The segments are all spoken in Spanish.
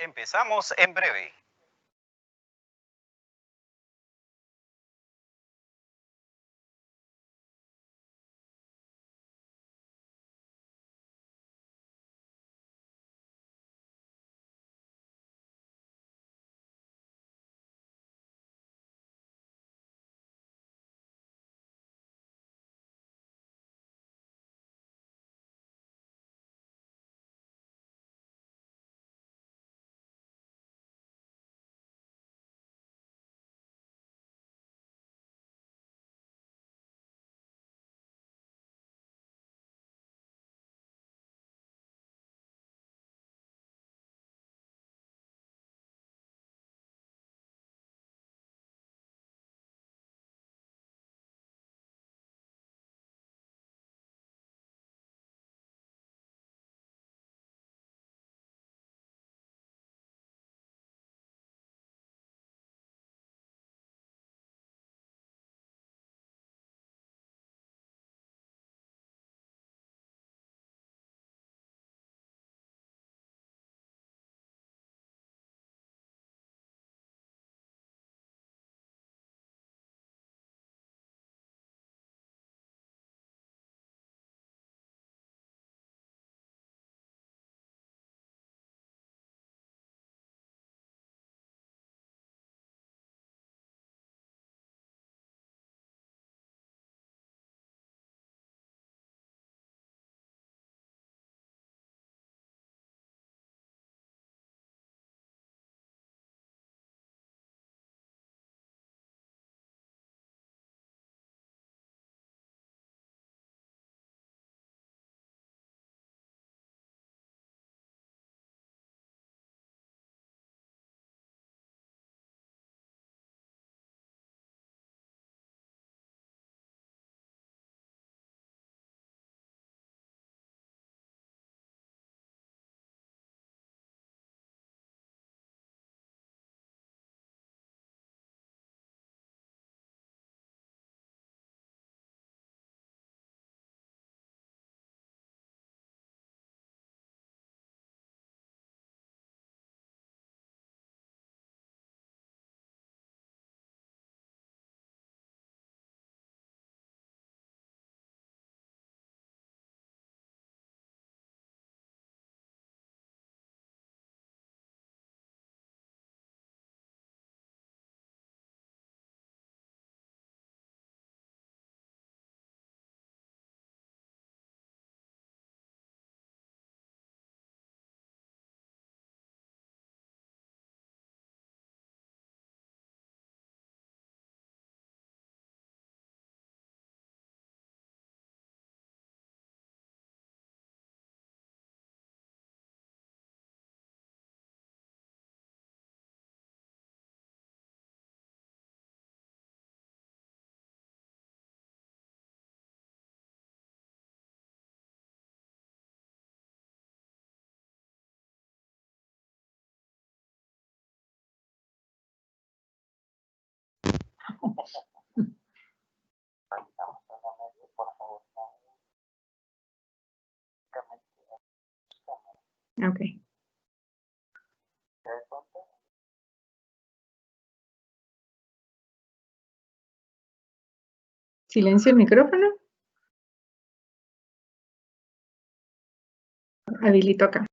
Empezamos en breve. Ok. Silencio el micrófono. Habilito acá.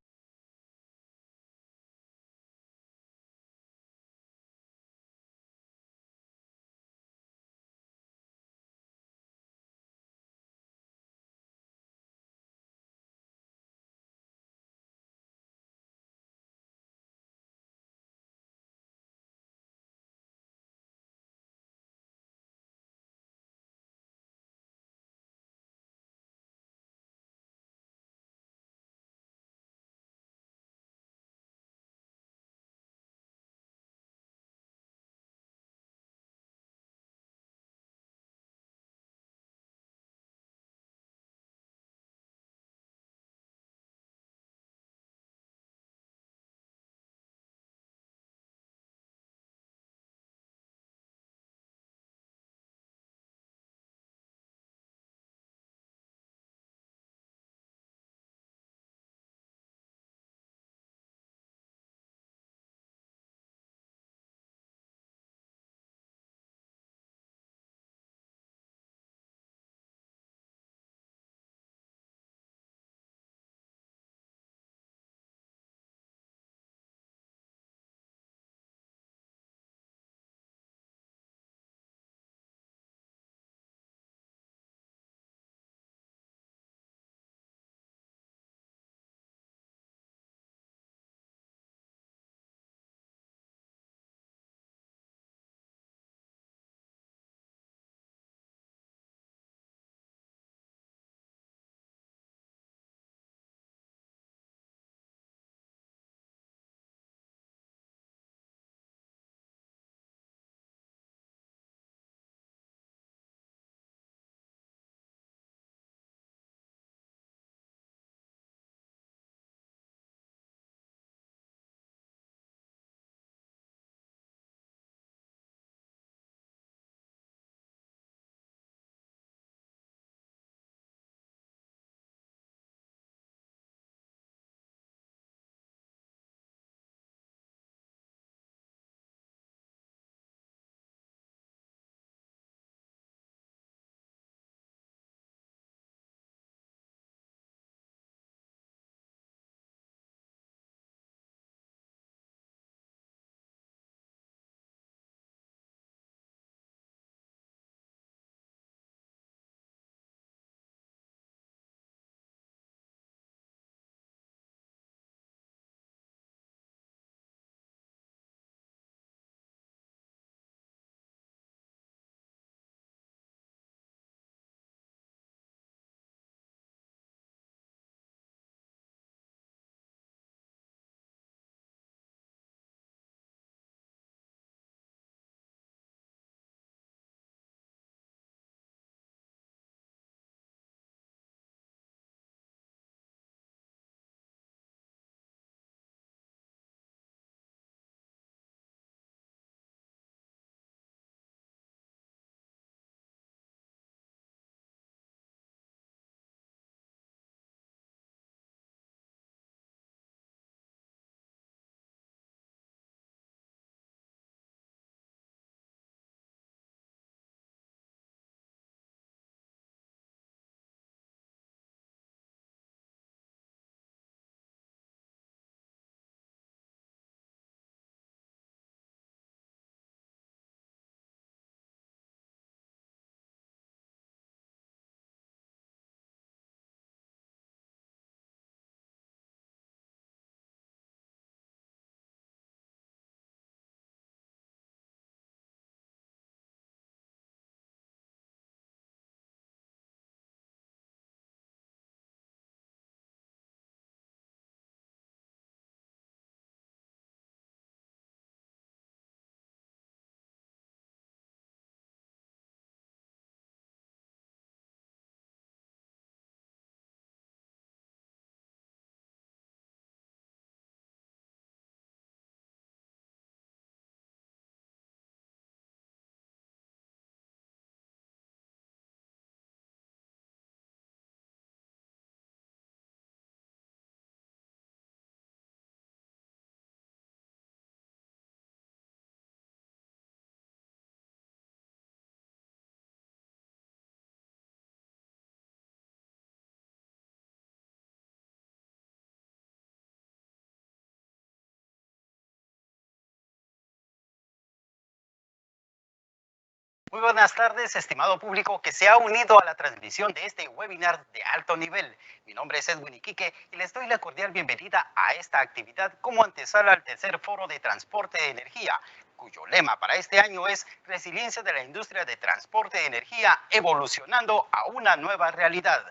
Muy buenas tardes, estimado público que se ha unido a la transmisión de este webinar de alto nivel. Mi nombre es Edwin Iquique y les doy la cordial bienvenida a esta actividad como antesala al tercer foro de transporte de energía, cuyo lema para este año es Resiliencia de la industria de transporte de energía evolucionando a una nueva realidad.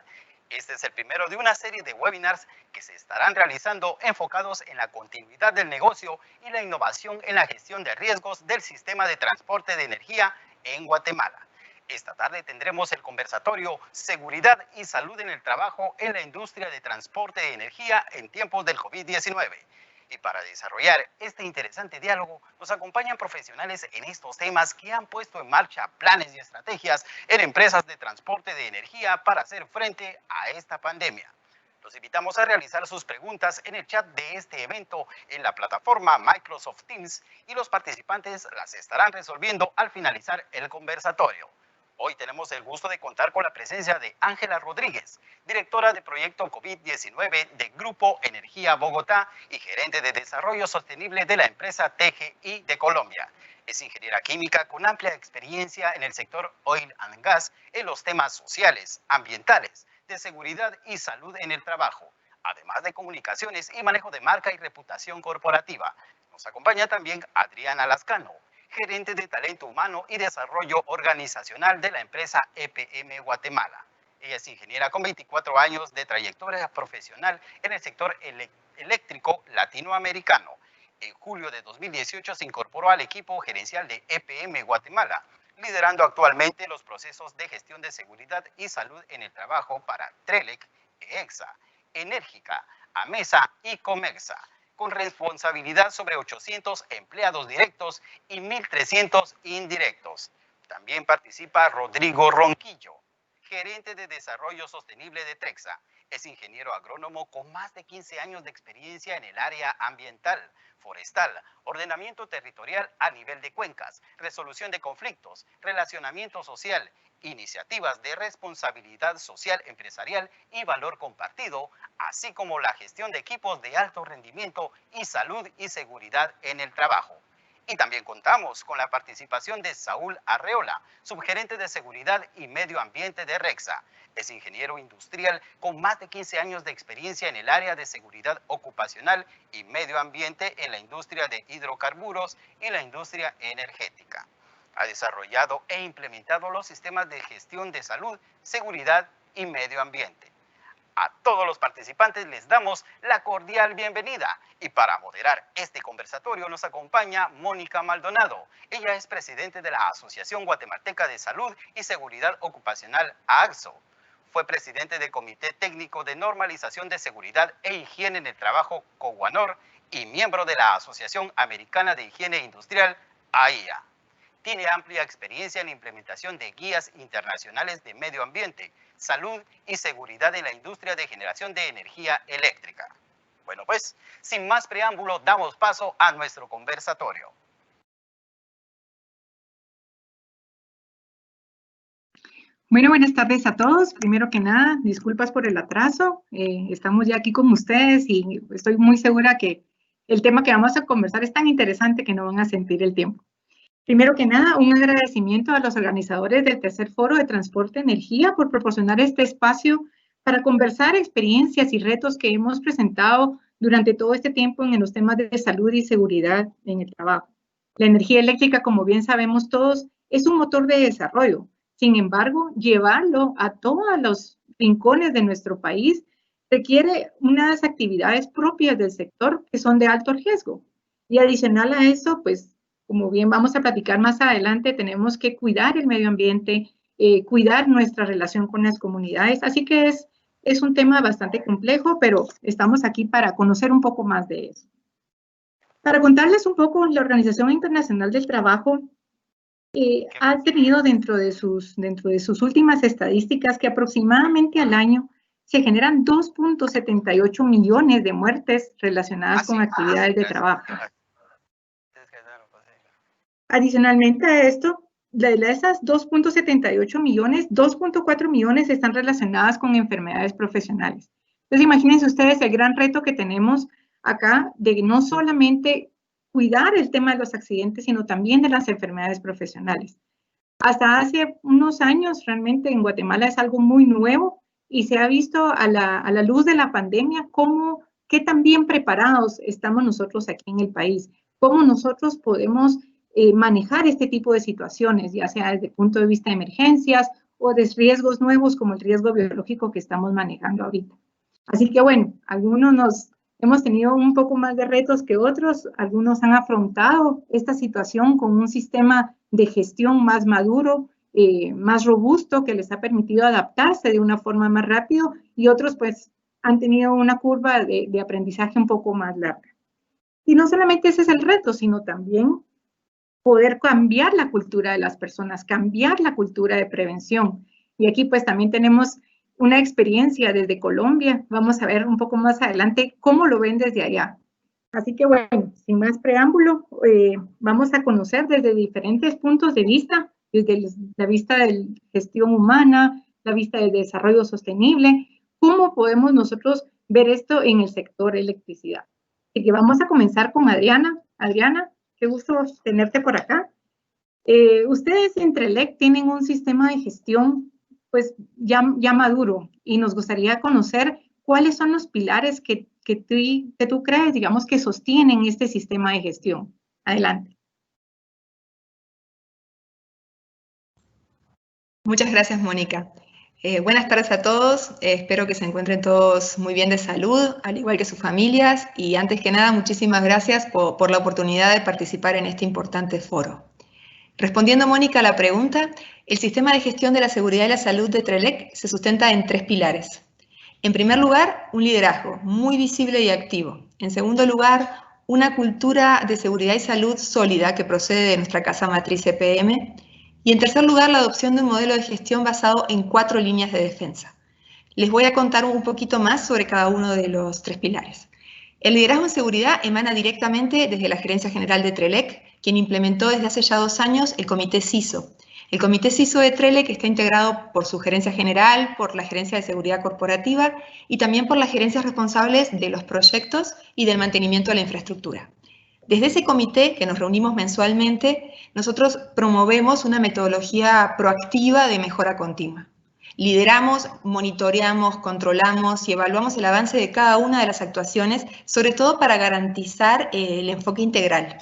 Este es el primero de una serie de webinars que se estarán realizando enfocados en la continuidad del negocio y la innovación en la gestión de riesgos del sistema de transporte de energía en Guatemala. Esta tarde tendremos el conversatorio Seguridad y Salud en el Trabajo en la Industria de Transporte de Energía en tiempos del COVID-19. Y para desarrollar este interesante diálogo, nos acompañan profesionales en estos temas que han puesto en marcha planes y estrategias en empresas de transporte de energía para hacer frente a esta pandemia. Los invitamos a realizar sus preguntas en el chat de este evento en la plataforma Microsoft Teams y los participantes las estarán resolviendo al finalizar el conversatorio. Hoy tenemos el gusto de contar con la presencia de Ángela Rodríguez, directora de proyecto COVID-19 de Grupo Energía Bogotá y gerente de desarrollo sostenible de la empresa TGI de Colombia. Es ingeniera química con amplia experiencia en el sector oil and gas en los temas sociales, ambientales, de seguridad y salud en el trabajo, además de comunicaciones y manejo de marca y reputación corporativa. Nos acompaña también Adriana Lascano, gerente de talento humano y desarrollo organizacional de la empresa EPM Guatemala. Ella es ingeniera con 24 años de trayectoria profesional en el sector eléctrico latinoamericano. En julio de 2018 se incorporó al equipo gerencial de EPM Guatemala, liderando actualmente los procesos de gestión de seguridad y salud en el trabajo para Trelec, EXA, Enérgica, AMESA y Comersa, con responsabilidad sobre 800 empleados directos y 1.300 indirectos. También participa Rodrigo Ronquillo, gerente de desarrollo sostenible de Trexa. Es ingeniero agrónomo con más de 15 años de experiencia en el área ambiental, forestal, ordenamiento territorial a nivel de cuencas, resolución de conflictos, relacionamiento social, iniciativas de responsabilidad social empresarial y valor compartido, así como la gestión de equipos de alto rendimiento y salud y seguridad en el trabajo. Y también contamos con la participación de Saúl Arreola, subgerente de Seguridad y Medio Ambiente de Rexa. Es ingeniero industrial con más de 15 años de experiencia en el área de seguridad ocupacional y medio ambiente en la industria de hidrocarburos y la industria energética. Ha desarrollado e implementado los sistemas de gestión de salud, seguridad y medio ambiente. A todos los participantes les damos la cordial bienvenida y para moderar este conversatorio nos acompaña Mónica Maldonado. Ella es presidente de la Asociación Guatemalteca de Salud y Seguridad Ocupacional, AAGSO. Fue presidente del Comité Técnico de Normalización de Seguridad e Higiene en el Trabajo, COGUANOR, y miembro de la Asociación Americana de Higiene Industrial, AIA. Tiene amplia experiencia en la implementación de guías internacionales de medio ambiente, salud y seguridad en la industria de generación de energía eléctrica. Bueno, pues, sin más preámbulo, damos paso a nuestro conversatorio. Bueno, buenas tardes a todos. Primero que nada, disculpas por el atraso. Estamos ya aquí con ustedes y estoy muy segura que el tema que vamos a conversar es tan interesante que no van a sentir el tiempo. Primero que nada, un agradecimiento a los organizadores del tercer foro de transporte energía por proporcionar este espacio para conversar experiencias y retos que hemos presentado durante todo este tiempo en los temas de salud y seguridad en el trabajo. La energía eléctrica, como bien sabemos todos, es un motor de desarrollo. Sin embargo, llevarlo a todos los rincones de nuestro país requiere unas actividades propias del sector que son de alto riesgo. Y adicional a eso, pues, como bien vamos a platicar más adelante, tenemos que cuidar el medio ambiente, cuidar nuestra relación con las comunidades. Así que es un tema bastante complejo, pero estamos aquí para conocer un poco más de eso. Para contarles un poco, la Organización Internacional del Trabajo ha tenido dentro de sus últimas estadísticas que aproximadamente al año se generan 2.78 millones de muertes relacionadas con actividades de trabajo. Adicionalmente a esto, de esas 2.78 millones, 2.4 millones están relacionadas con enfermedades profesionales. Entonces, imagínense ustedes el gran reto que tenemos acá de no solamente cuidar el tema de los accidentes, sino también de las enfermedades profesionales. Hasta hace unos años, realmente en Guatemala es algo muy nuevo y se ha visto a la luz de la pandemia qué tan bien preparados estamos nosotros aquí en el país, cómo nosotros podemos manejar este tipo de situaciones, ya sea desde el punto de vista de emergencias o de riesgos nuevos como el riesgo biológico que estamos manejando ahorita. Así que bueno, hemos tenido un poco más de retos que otros, algunos han afrontado esta situación con un sistema de gestión más maduro, más robusto, que les ha permitido adaptarse de una forma más rápido, y otros pues han tenido una curva de aprendizaje un poco más larga. Y no solamente ese es el reto, sino también poder cambiar la cultura de las personas, cambiar la cultura de prevención. Y aquí pues también tenemos una experiencia desde Colombia. Vamos a ver un poco más adelante cómo lo ven desde allá. Así que bueno, sin más preámbulo, vamos a conocer desde diferentes puntos de vista, desde la vista de gestión humana, la vista del desarrollo sostenible, cómo podemos nosotros ver esto en el sector electricidad. Así que vamos a comenzar con Adriana. Adriana, qué gusto tenerte por acá. Ustedes en Trelec tienen un sistema de gestión pues ya maduro y nos gustaría conocer cuáles son los pilares que tú crees, digamos, que sostienen este sistema de gestión. Adelante. Muchas gracias, Mónica. Buenas tardes a todos, espero que se encuentren todos muy bien de salud, al igual que sus familias, y antes que nada, muchísimas gracias por la oportunidad de participar en este importante foro. Respondiendo, Mónica, a la pregunta, el sistema de gestión de la seguridad y la salud de Trelec se sustenta en 3 pilares. En primer lugar, un liderazgo muy visible y activo. En segundo lugar, una cultura de seguridad y salud sólida que procede de nuestra casa matriz EPM. Y en tercer lugar, la adopción de un modelo de gestión basado en 4 líneas de defensa. Les voy a contar un poquito más sobre cada uno de los 3 pilares. El liderazgo en seguridad emana directamente desde la Gerencia General de Trelec, quien implementó desde hace ya 2 años el Comité CISO. El Comité CISO de Trelec está integrado por su Gerencia General, por la Gerencia de Seguridad Corporativa y también por las gerencias responsables de los proyectos y del mantenimiento de la infraestructura. Desde ese comité, que nos reunimos mensualmente, nosotros promovemos una metodología proactiva de mejora continua. Lideramos, monitoreamos, controlamos y evaluamos el avance de cada una de las actuaciones, sobre todo para garantizar el enfoque integral.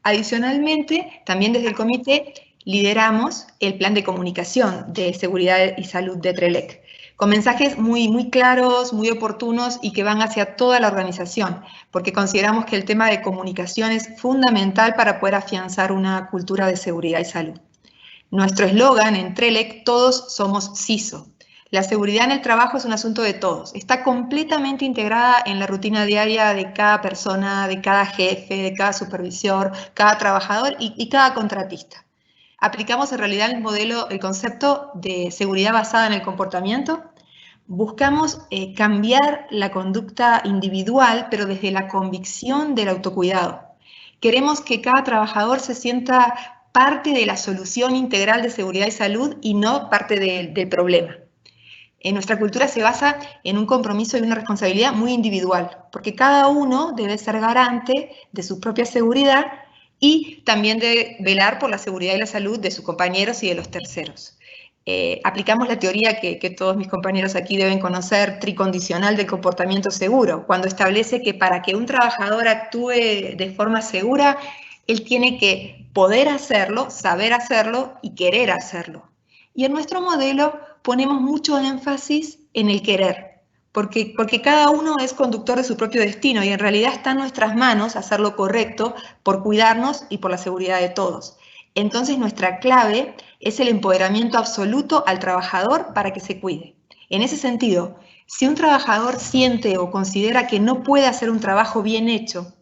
Adicionalmente, también desde el comité lideramos el plan de comunicación de seguridad y salud de Trelec, con mensajes muy claros, muy oportunos y que van hacia toda la organización, porque consideramos que el tema de comunicación es fundamental para poder afianzar una cultura de seguridad y salud. Nuestro eslogan en Trelec, todos somos CISO. La seguridad en el trabajo es un asunto de todos. Está completamente integrada en la rutina diaria de cada persona, de cada jefe, de cada supervisor, cada trabajador y cada contratista. Aplicamos en realidad el concepto de seguridad basada en el comportamiento. Buscamos cambiar la conducta individual, pero desde la convicción del autocuidado. Queremos que cada trabajador se sienta parte de la solución integral de seguridad y salud y no parte del problema. Nuestra cultura se basa en un compromiso y una responsabilidad muy individual, porque cada uno debe ser garante de su propia seguridad y también de velar por la seguridad y la salud de sus compañeros y de los terceros. Aplicamos la teoría que todos mis compañeros aquí deben conocer, tricondicional del comportamiento seguro, cuando establece que para que un trabajador actúe de forma segura, él tiene que poder hacerlo, saber hacerlo y querer hacerlo. Y en nuestro modelo ponemos mucho énfasis en el querer, porque cada uno es conductor de su propio destino y en realidad está en nuestras manos hacer lo correcto por cuidarnos y por la seguridad de todos. Entonces nuestra clave es el empoderamiento absoluto al trabajador para que se cuide. En ese sentido, si un trabajador siente o considera que no puede hacer un trabajo bien hecho,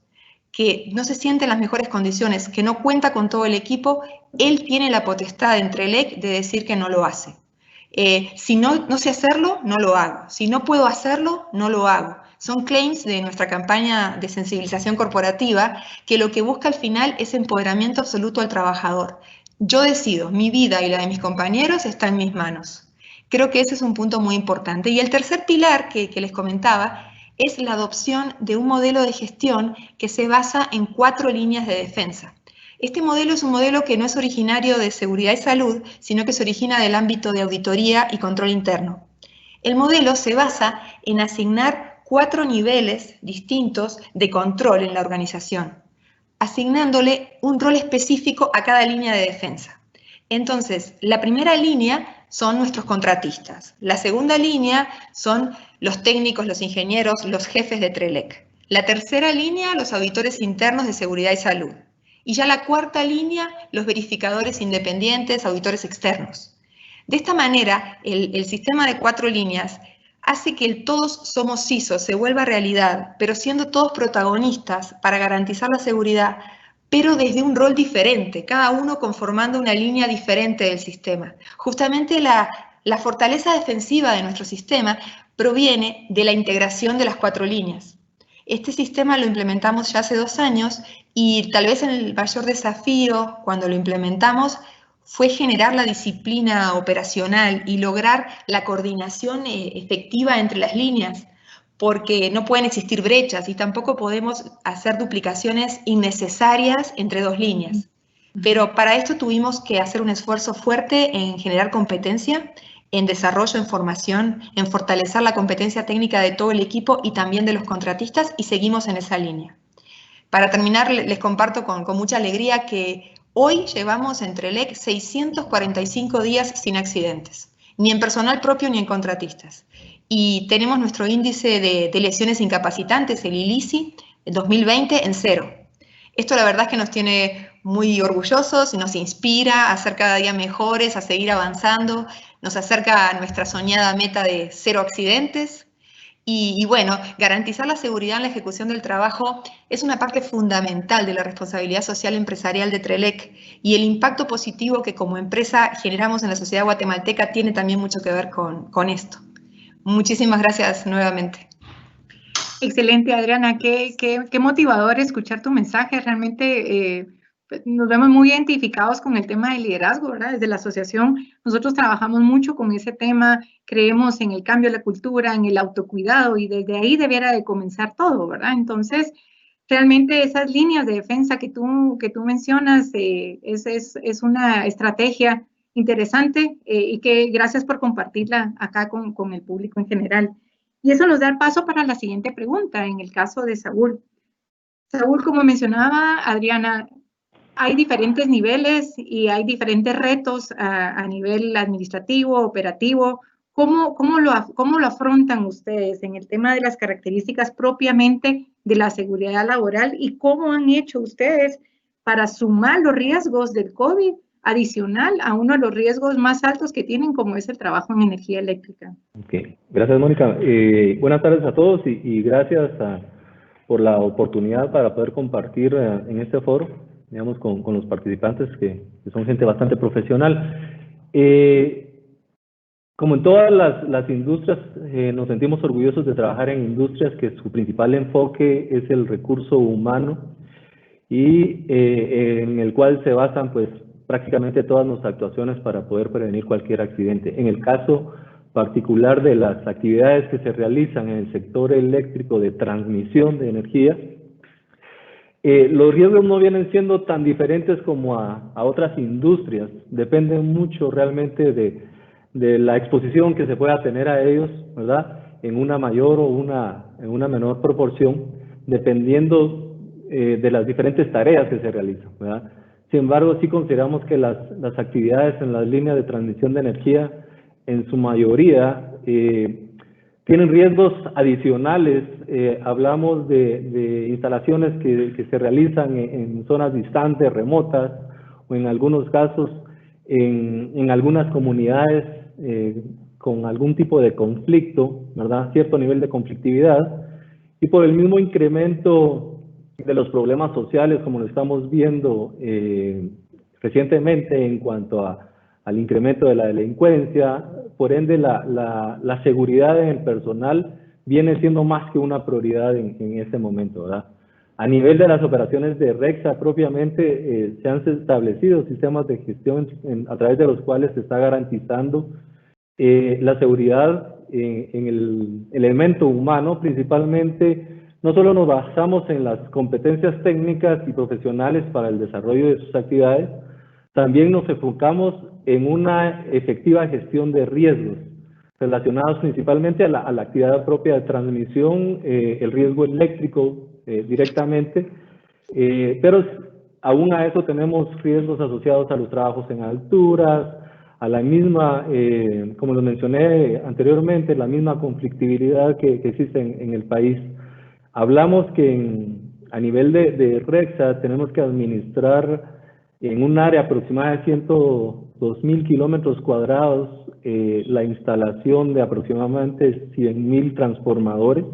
que no se siente en las mejores condiciones, que no cuenta con todo el equipo, él tiene la potestad en Trelec de decir que no lo hace. Si no sé hacerlo, no lo hago. Si no puedo hacerlo, no lo hago. Son claims de nuestra campaña de sensibilización corporativa que lo que busca al final es empoderamiento absoluto al trabajador. Yo decido, mi vida y la de mis compañeros está en mis manos. Creo que ese es un punto muy importante. Y el tercer pilar que les comentaba es la adopción de un modelo de gestión que se basa en 4 líneas de defensa. Este modelo es un modelo que no es originario de seguridad y salud, sino que se origina del ámbito de auditoría y control interno. El modelo se basa en asignar 4 niveles distintos de control en la organización, asignándole un rol específico a cada línea de defensa. Entonces, la primera línea son nuestros contratistas. La segunda línea son los técnicos, los ingenieros, los jefes de TRELEC. La tercera línea, los auditores internos de seguridad y salud. Y ya la cuarta línea, los verificadores independientes, auditores externos. De esta manera, el sistema de 4 líneas hace que el todos somos CISO se vuelva realidad, pero siendo todos protagonistas para garantizar la seguridad, pero desde un rol diferente, cada uno conformando una línea diferente del sistema. Justamente la fortaleza defensiva de nuestro sistema proviene de la integración de las 4 líneas. Este sistema lo implementamos ya hace 2 años y tal vez el mayor desafío cuando lo implementamos fue generar la disciplina operacional y lograr la coordinación efectiva entre las líneas, porque no pueden existir brechas y tampoco podemos hacer duplicaciones innecesarias entre 2 líneas. Pero para esto tuvimos que hacer un esfuerzo fuerte en generar competencia, en desarrollo, en formación, en fortalecer la competencia técnica de todo el equipo y también de los contratistas, y seguimos en esa línea. Para terminar, les comparto con mucha alegría que hoy llevamos en TRELEC 645 días sin accidentes, ni en personal propio ni en contratistas. Y tenemos nuestro índice de lesiones incapacitantes, el ILICI, en 2020 en 0. Esto la verdad es que nos tiene muy orgullosos y nos inspira a ser cada día mejores, a seguir avanzando, nos acerca a nuestra soñada meta de 0 accidentes. Y bueno, garantizar la seguridad en la ejecución del trabajo es una parte fundamental de la responsabilidad social empresarial de TRELEC, y el impacto positivo que como empresa generamos en la sociedad guatemalteca tiene también mucho que ver con esto. Muchísimas gracias nuevamente. Excelente, Adriana, qué motivador escuchar tu mensaje. Realmente nos vemos muy identificados con el tema del liderazgo, ¿verdad? Desde la asociación nosotros trabajamos mucho con ese tema, creemos en el cambio de la cultura, en el autocuidado, y desde ahí debiera de comenzar todo, ¿verdad? Entonces, realmente esas líneas de defensa que tú mencionas es una estrategia interesante y que gracias por compartirla acá con el público en general. Y eso nos da el paso para la siguiente pregunta, en el caso de Saúl. Saúl, como mencionaba Adriana, hay diferentes niveles y hay diferentes retos a nivel administrativo, operativo. ¿Cómo lo afrontan ustedes en el tema de las características propiamente de la seguridad laboral, y cómo han hecho ustedes para sumar los riesgos del COVID adicional a uno de los riesgos más altos que tienen, como es el trabajo en energía eléctrica? Okay. Gracias, Mónica. Buenas tardes a todos y gracias por la oportunidad para poder compartir en este foro, digamos, con los participantes que son gente bastante profesional. Como en todas las industrias, nos sentimos orgullosos de trabajar en industrias que su principal enfoque es el recurso humano y en el cual se basan pues prácticamente todas nuestras actuaciones para poder prevenir cualquier accidente. En el caso particular de las actividades que se realizan en el sector eléctrico de transmisión de energía, los riesgos no vienen siendo tan diferentes como a otras industrias, dependen mucho realmente de la exposición que se pueda tener a ellos, ¿verdad? En una mayor o en una menor proporción, dependiendo de las diferentes tareas que se realizan, ¿verdad? Sin embargo, sí consideramos que las actividades en las líneas de transmisión de energía, en su mayoría, tienen riesgos adicionales. Hablamos de instalaciones que se realizan en zonas distantes, remotas, o en algunos casos en algunas comunidades con algún tipo de conflicto, ¿verdad? Cierto nivel de conflictividad, y por el mismo incremento de los problemas sociales, como lo estamos viendo recientemente en cuanto al incremento de la delincuencia. Por ende, la seguridad en el personal viene siendo más que una prioridad en este momento, ¿verdad? A nivel de las operaciones de REXA propiamente, se han establecido sistemas de gestión a través de los cuales se está garantizando la seguridad en el elemento humano, principalmente no solo nos basamos en las competencias técnicas y profesionales para el desarrollo de sus actividades, también nos enfocamos en una efectiva gestión de riesgos relacionados principalmente a la actividad propia de transmisión, el riesgo eléctrico directamente, pero aún a eso tenemos riesgos asociados a los trabajos en alturas, a la misma, como lo mencioné anteriormente, la misma conflictividad que existe en el país. Hablamos que a nivel de REXA tenemos que administrar en un área aproximada de 102.000 kilómetros cuadrados la instalación de aproximadamente 100.000 transformadores,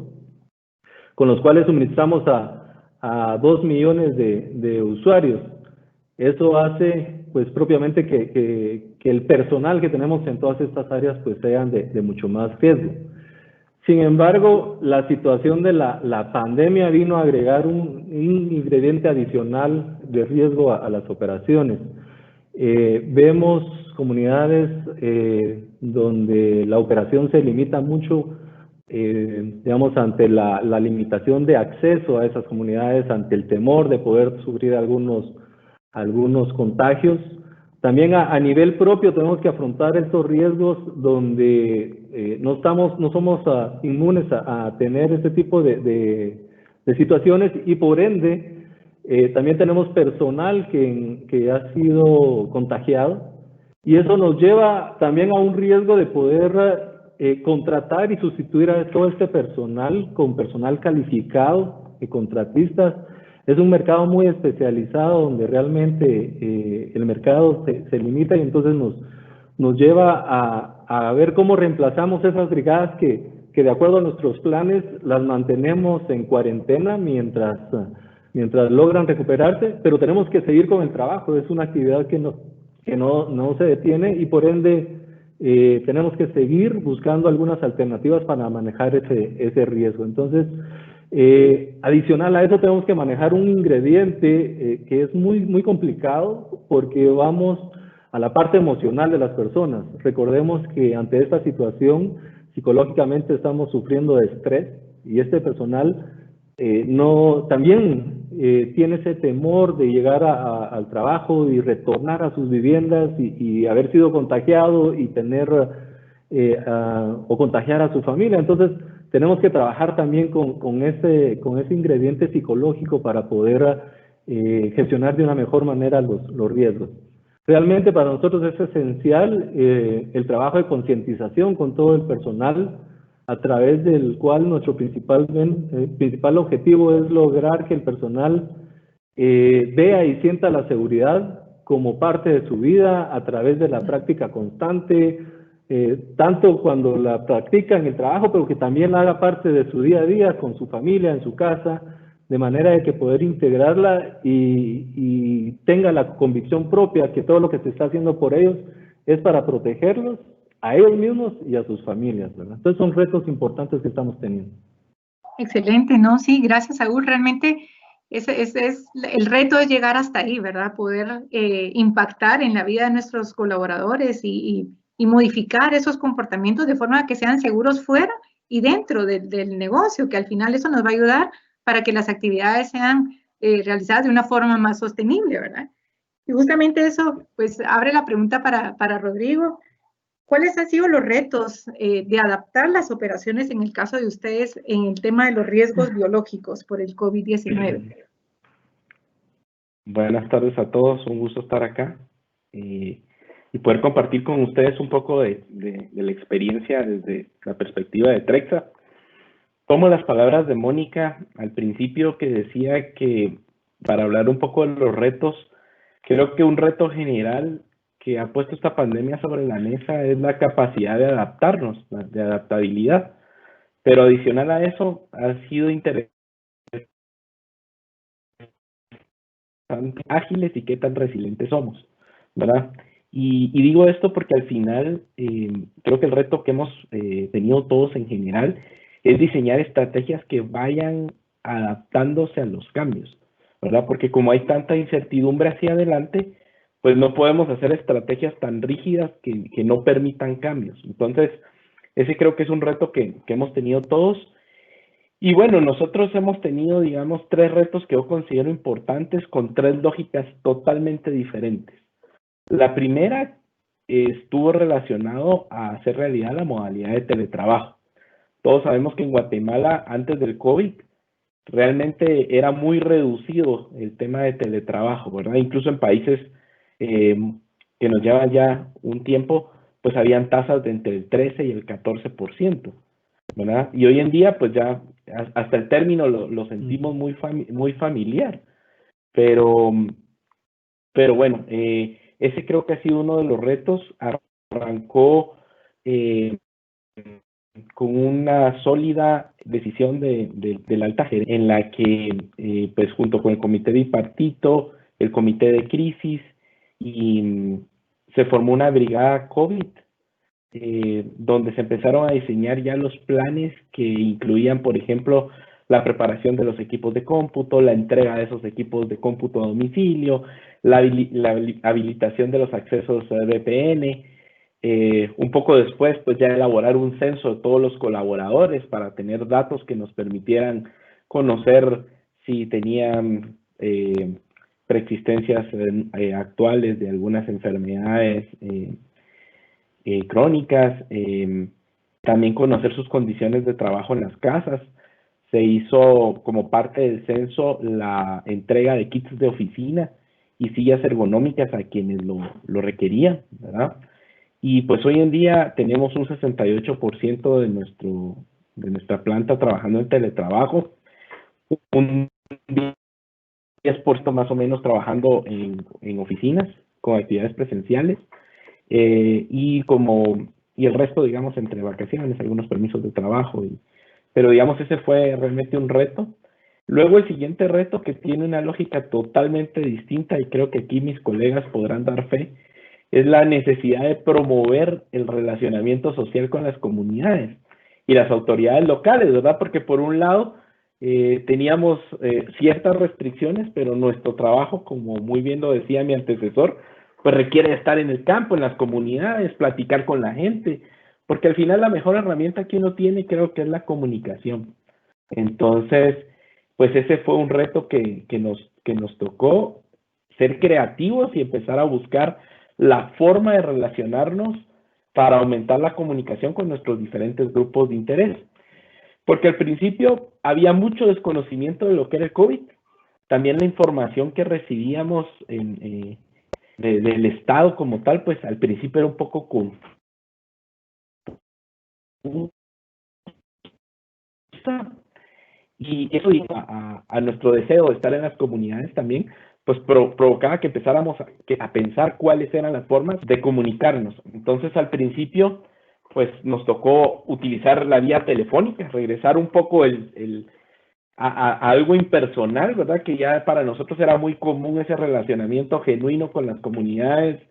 con los cuales suministramos a 2 millones de usuarios. Eso hace, pues, propiamente que el personal que tenemos en todas estas áreas, pues, sean de mucho más riesgo. Sin embargo, la situación de la pandemia vino a agregar un ingrediente adicional de riesgo a las operaciones. Vemos comunidades donde la operación se limita mucho, digamos, ante la limitación de acceso a esas comunidades, ante el temor de poder sufrir algunos contagios. También a nivel propio tenemos que afrontar estos riesgos donde no somos inmunes a tener este tipo de situaciones, y por ende también tenemos personal que ha sido contagiado, y eso nos lleva también a un riesgo de poder contratar y sustituir a todo este personal con personal calificado y contratistas. Es un mercado muy especializado donde realmente el mercado se limita, y entonces nos lleva a ver cómo reemplazamos esas brigadas que de acuerdo a nuestros planes las mantenemos en cuarentena mientras logran recuperarse, pero tenemos que seguir con el trabajo. Es una actividad que no se detiene, y por ende tenemos que seguir buscando algunas alternativas para manejar ese riesgo. Entonces, adicional a eso, tenemos que manejar un ingrediente que es muy complicado, porque vamos a la parte emocional de las personas. Recordemos que ante esta situación psicológicamente estamos sufriendo de estrés, y este personal también tiene ese temor de llegar al trabajo y retornar a sus viviendas y haber sido contagiado y tener o contagiar a su familia. Entonces tenemos que trabajar también con ese ingrediente psicológico para poder gestionar de una mejor manera los riesgos. Realmente para nosotros es esencial el trabajo de concientización con todo el personal, a través del cual nuestro principal objetivo es lograr que el personal vea y sienta la seguridad como parte de su vida a través de la práctica constante, tanto cuando la practica en el trabajo, pero que también la haga parte de su día a día con su familia, en su casa, de manera de que poder integrarla y tenga la convicción propia que todo lo que se está haciendo por ellos es para protegerlos a ellos mismos y a sus familias, ¿verdad? Entonces son retos importantes que estamos teniendo. Excelente, ¿no? Sí, gracias, Saúl. Realmente el reto es llegar hasta ahí, ¿verdad? Poder impactar en la vida de nuestros colaboradores y modificar esos comportamientos de forma que sean seguros fuera y dentro del negocio, que al final eso nos va a ayudar para que las actividades sean realizadas de una forma más sostenible, ¿verdad? Y justamente eso, pues, abre la pregunta para Rodrigo. ¿Cuáles han sido los retos de adaptar las operaciones en el caso de ustedes en el tema de los riesgos biológicos por el COVID-19? Buenas tardes a todos, un gusto estar acá y poder compartir con ustedes un poco de la experiencia desde la perspectiva de Trexa. Tomo las palabras de Mónica al principio, que decía que para hablar un poco de los retos, creo que un reto general que ha puesto esta pandemia sobre la mesa es la capacidad de adaptarnos, de adaptabilidad. Pero adicional a eso, ha sido interesante ágiles y qué tan resilientes somos, ¿verdad? Y digo esto porque al final creo que el reto que hemos tenido todos en general es diseñar estrategias que vayan adaptándose a los cambios, ¿verdad? Porque como hay tanta incertidumbre hacia adelante, pues no podemos hacer estrategias tan rígidas que no permitan cambios. Entonces, ese creo que es un reto que hemos tenido todos. Y bueno, nosotros hemos tenido, digamos, 3 retos que yo considero importantes con 3 lógicas totalmente diferentes. La primera estuvo relacionado a hacer realidad la modalidad de teletrabajo. Todos sabemos que en Guatemala, antes del COVID, realmente era muy reducido el tema de teletrabajo, ¿verdad? Incluso en países que nos llevan ya un tiempo, pues habían tasas de entre el 13 y el 14%, ¿verdad? Y hoy en día, pues ya hasta el término lo sentimos muy familiar, pero bueno, ese creo que ha sido uno de los retos. Arrancó con una sólida decisión de la alta gerencia, en la que, pues junto con el comité bipartito, el comité de crisis, y se formó una brigada COVID, donde se empezaron a diseñar ya los planes que incluían, por ejemplo, la preparación de los equipos de cómputo, la entrega de esos equipos de cómputo a domicilio, la habilitación de los accesos VPN, un poco después, pues ya elaborar un censo de todos los colaboradores para tener datos que nos permitieran conocer si tenían preexistencias actuales de algunas enfermedades crónicas, también conocer sus condiciones de trabajo en las casas. Se hizo como parte del censo la entrega de kits de oficina y sillas ergonómicas a quienes lo requerían, ¿verdad? Y pues hoy en día tenemos un 68% de nuestra planta trabajando en teletrabajo, un 10% más o menos trabajando en oficinas con actividades presenciales, y el resto, digamos, entre vacaciones, algunos permisos de trabajo. Pero digamos, ese fue realmente un reto. Luego el siguiente reto, que tiene una lógica totalmente distinta, y creo que aquí mis colegas podrán dar fe, es la necesidad de promover el relacionamiento social con las comunidades y las autoridades locales, ¿verdad? Porque por un lado teníamos ciertas restricciones, pero nuestro trabajo, como muy bien lo decía mi antecesor, pues requiere estar en el campo, en las comunidades, platicar con la gente, porque al final la mejor herramienta que uno tiene creo que es la comunicación. Entonces, pues ese fue un reto que nos tocó, ser creativos y empezar a buscar la forma de relacionarnos para aumentar la comunicación con nuestros diferentes grupos de interés. Porque al principio había mucho desconocimiento de lo que era el COVID. También la información que recibíamos del Estado como tal, pues al principio era un poco confusa. Y eso a nuestro deseo de estar en las comunidades también, pues provocaba que empezáramos a pensar cuáles eran las formas de comunicarnos. Entonces al principio, pues nos tocó utilizar la vía telefónica, regresar un poco a algo impersonal, ¿verdad? Que ya para nosotros era muy común ese relacionamiento genuino con las comunidades.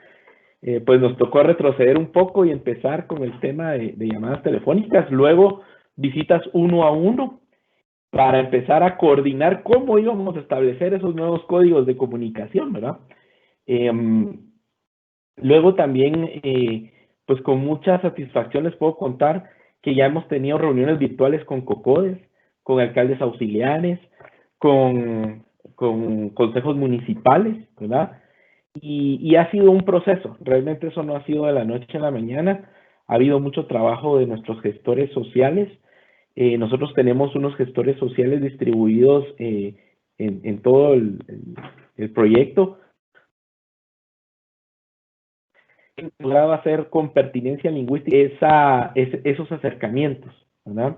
Pues nos tocó retroceder un poco y empezar con el tema de llamadas telefónicas, luego visitas 1 a 1, para empezar a coordinar cómo íbamos a establecer esos nuevos códigos de comunicación, ¿verdad? Luego también, pues con mucha satisfacción les puedo contar que ya hemos tenido reuniones virtuales con COCODES, con alcaldes auxiliares, con consejos municipales, ¿verdad? Y ha sido un proceso, realmente eso no ha sido de la noche a la mañana, ha habido mucho trabajo de nuestros gestores sociales. Nosotros tenemos unos gestores sociales distribuidos en todo el proyecto, logrado hacer con pertinencia lingüística esos acercamientos, ¿verdad?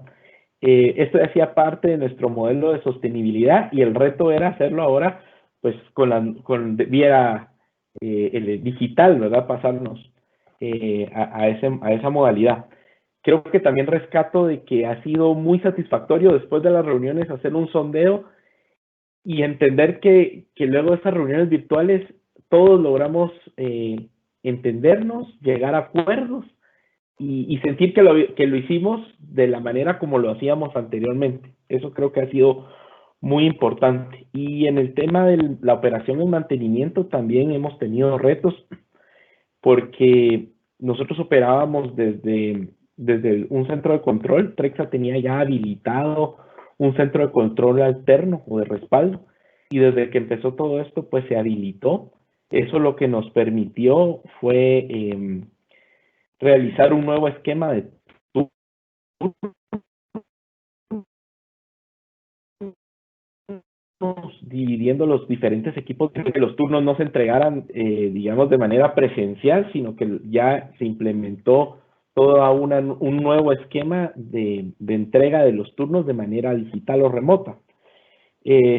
Esto hacía parte de nuestro modelo de sostenibilidad y el reto era hacerlo ahora pues con vía digital, ¿verdad? Pasarnos a esa modalidad. Creo que también rescato de que ha sido muy satisfactorio después de las reuniones hacer un sondeo y entender que luego de estas reuniones virtuales todos logramos entendernos, llegar a acuerdos y sentir que lo hicimos de la manera como lo hacíamos anteriormente. Eso creo que ha sido muy importante. Y en el tema de la operación y mantenimiento también hemos tenido retos, porque nosotros operábamos desde un centro de control. Trexa tenía ya habilitado un centro de control alterno o de respaldo. Y desde que empezó todo esto, pues se habilitó. Eso lo que nos permitió fue realizar un nuevo esquema de dividiendo los diferentes equipos, que los turnos no se entregaran, digamos, de manera presencial, sino que ya se implementó todo un nuevo esquema de entrega de los turnos de manera digital o remota,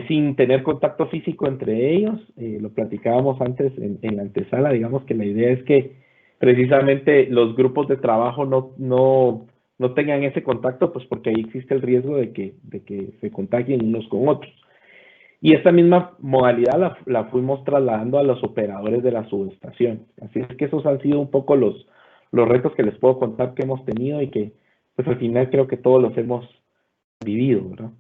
sin tener contacto físico entre ellos. Lo platicábamos antes en la antesala, digamos que la idea es que precisamente los grupos de trabajo no tengan ese contacto, pues porque ahí existe el riesgo de que se contagien unos con otros. Y esta misma modalidad la fuimos trasladando a los operadores de la subestación. Así es que esos han sido un poco los retos que les puedo contar que hemos tenido y que pues al final creo que todos los hemos vivido, ¿verdad?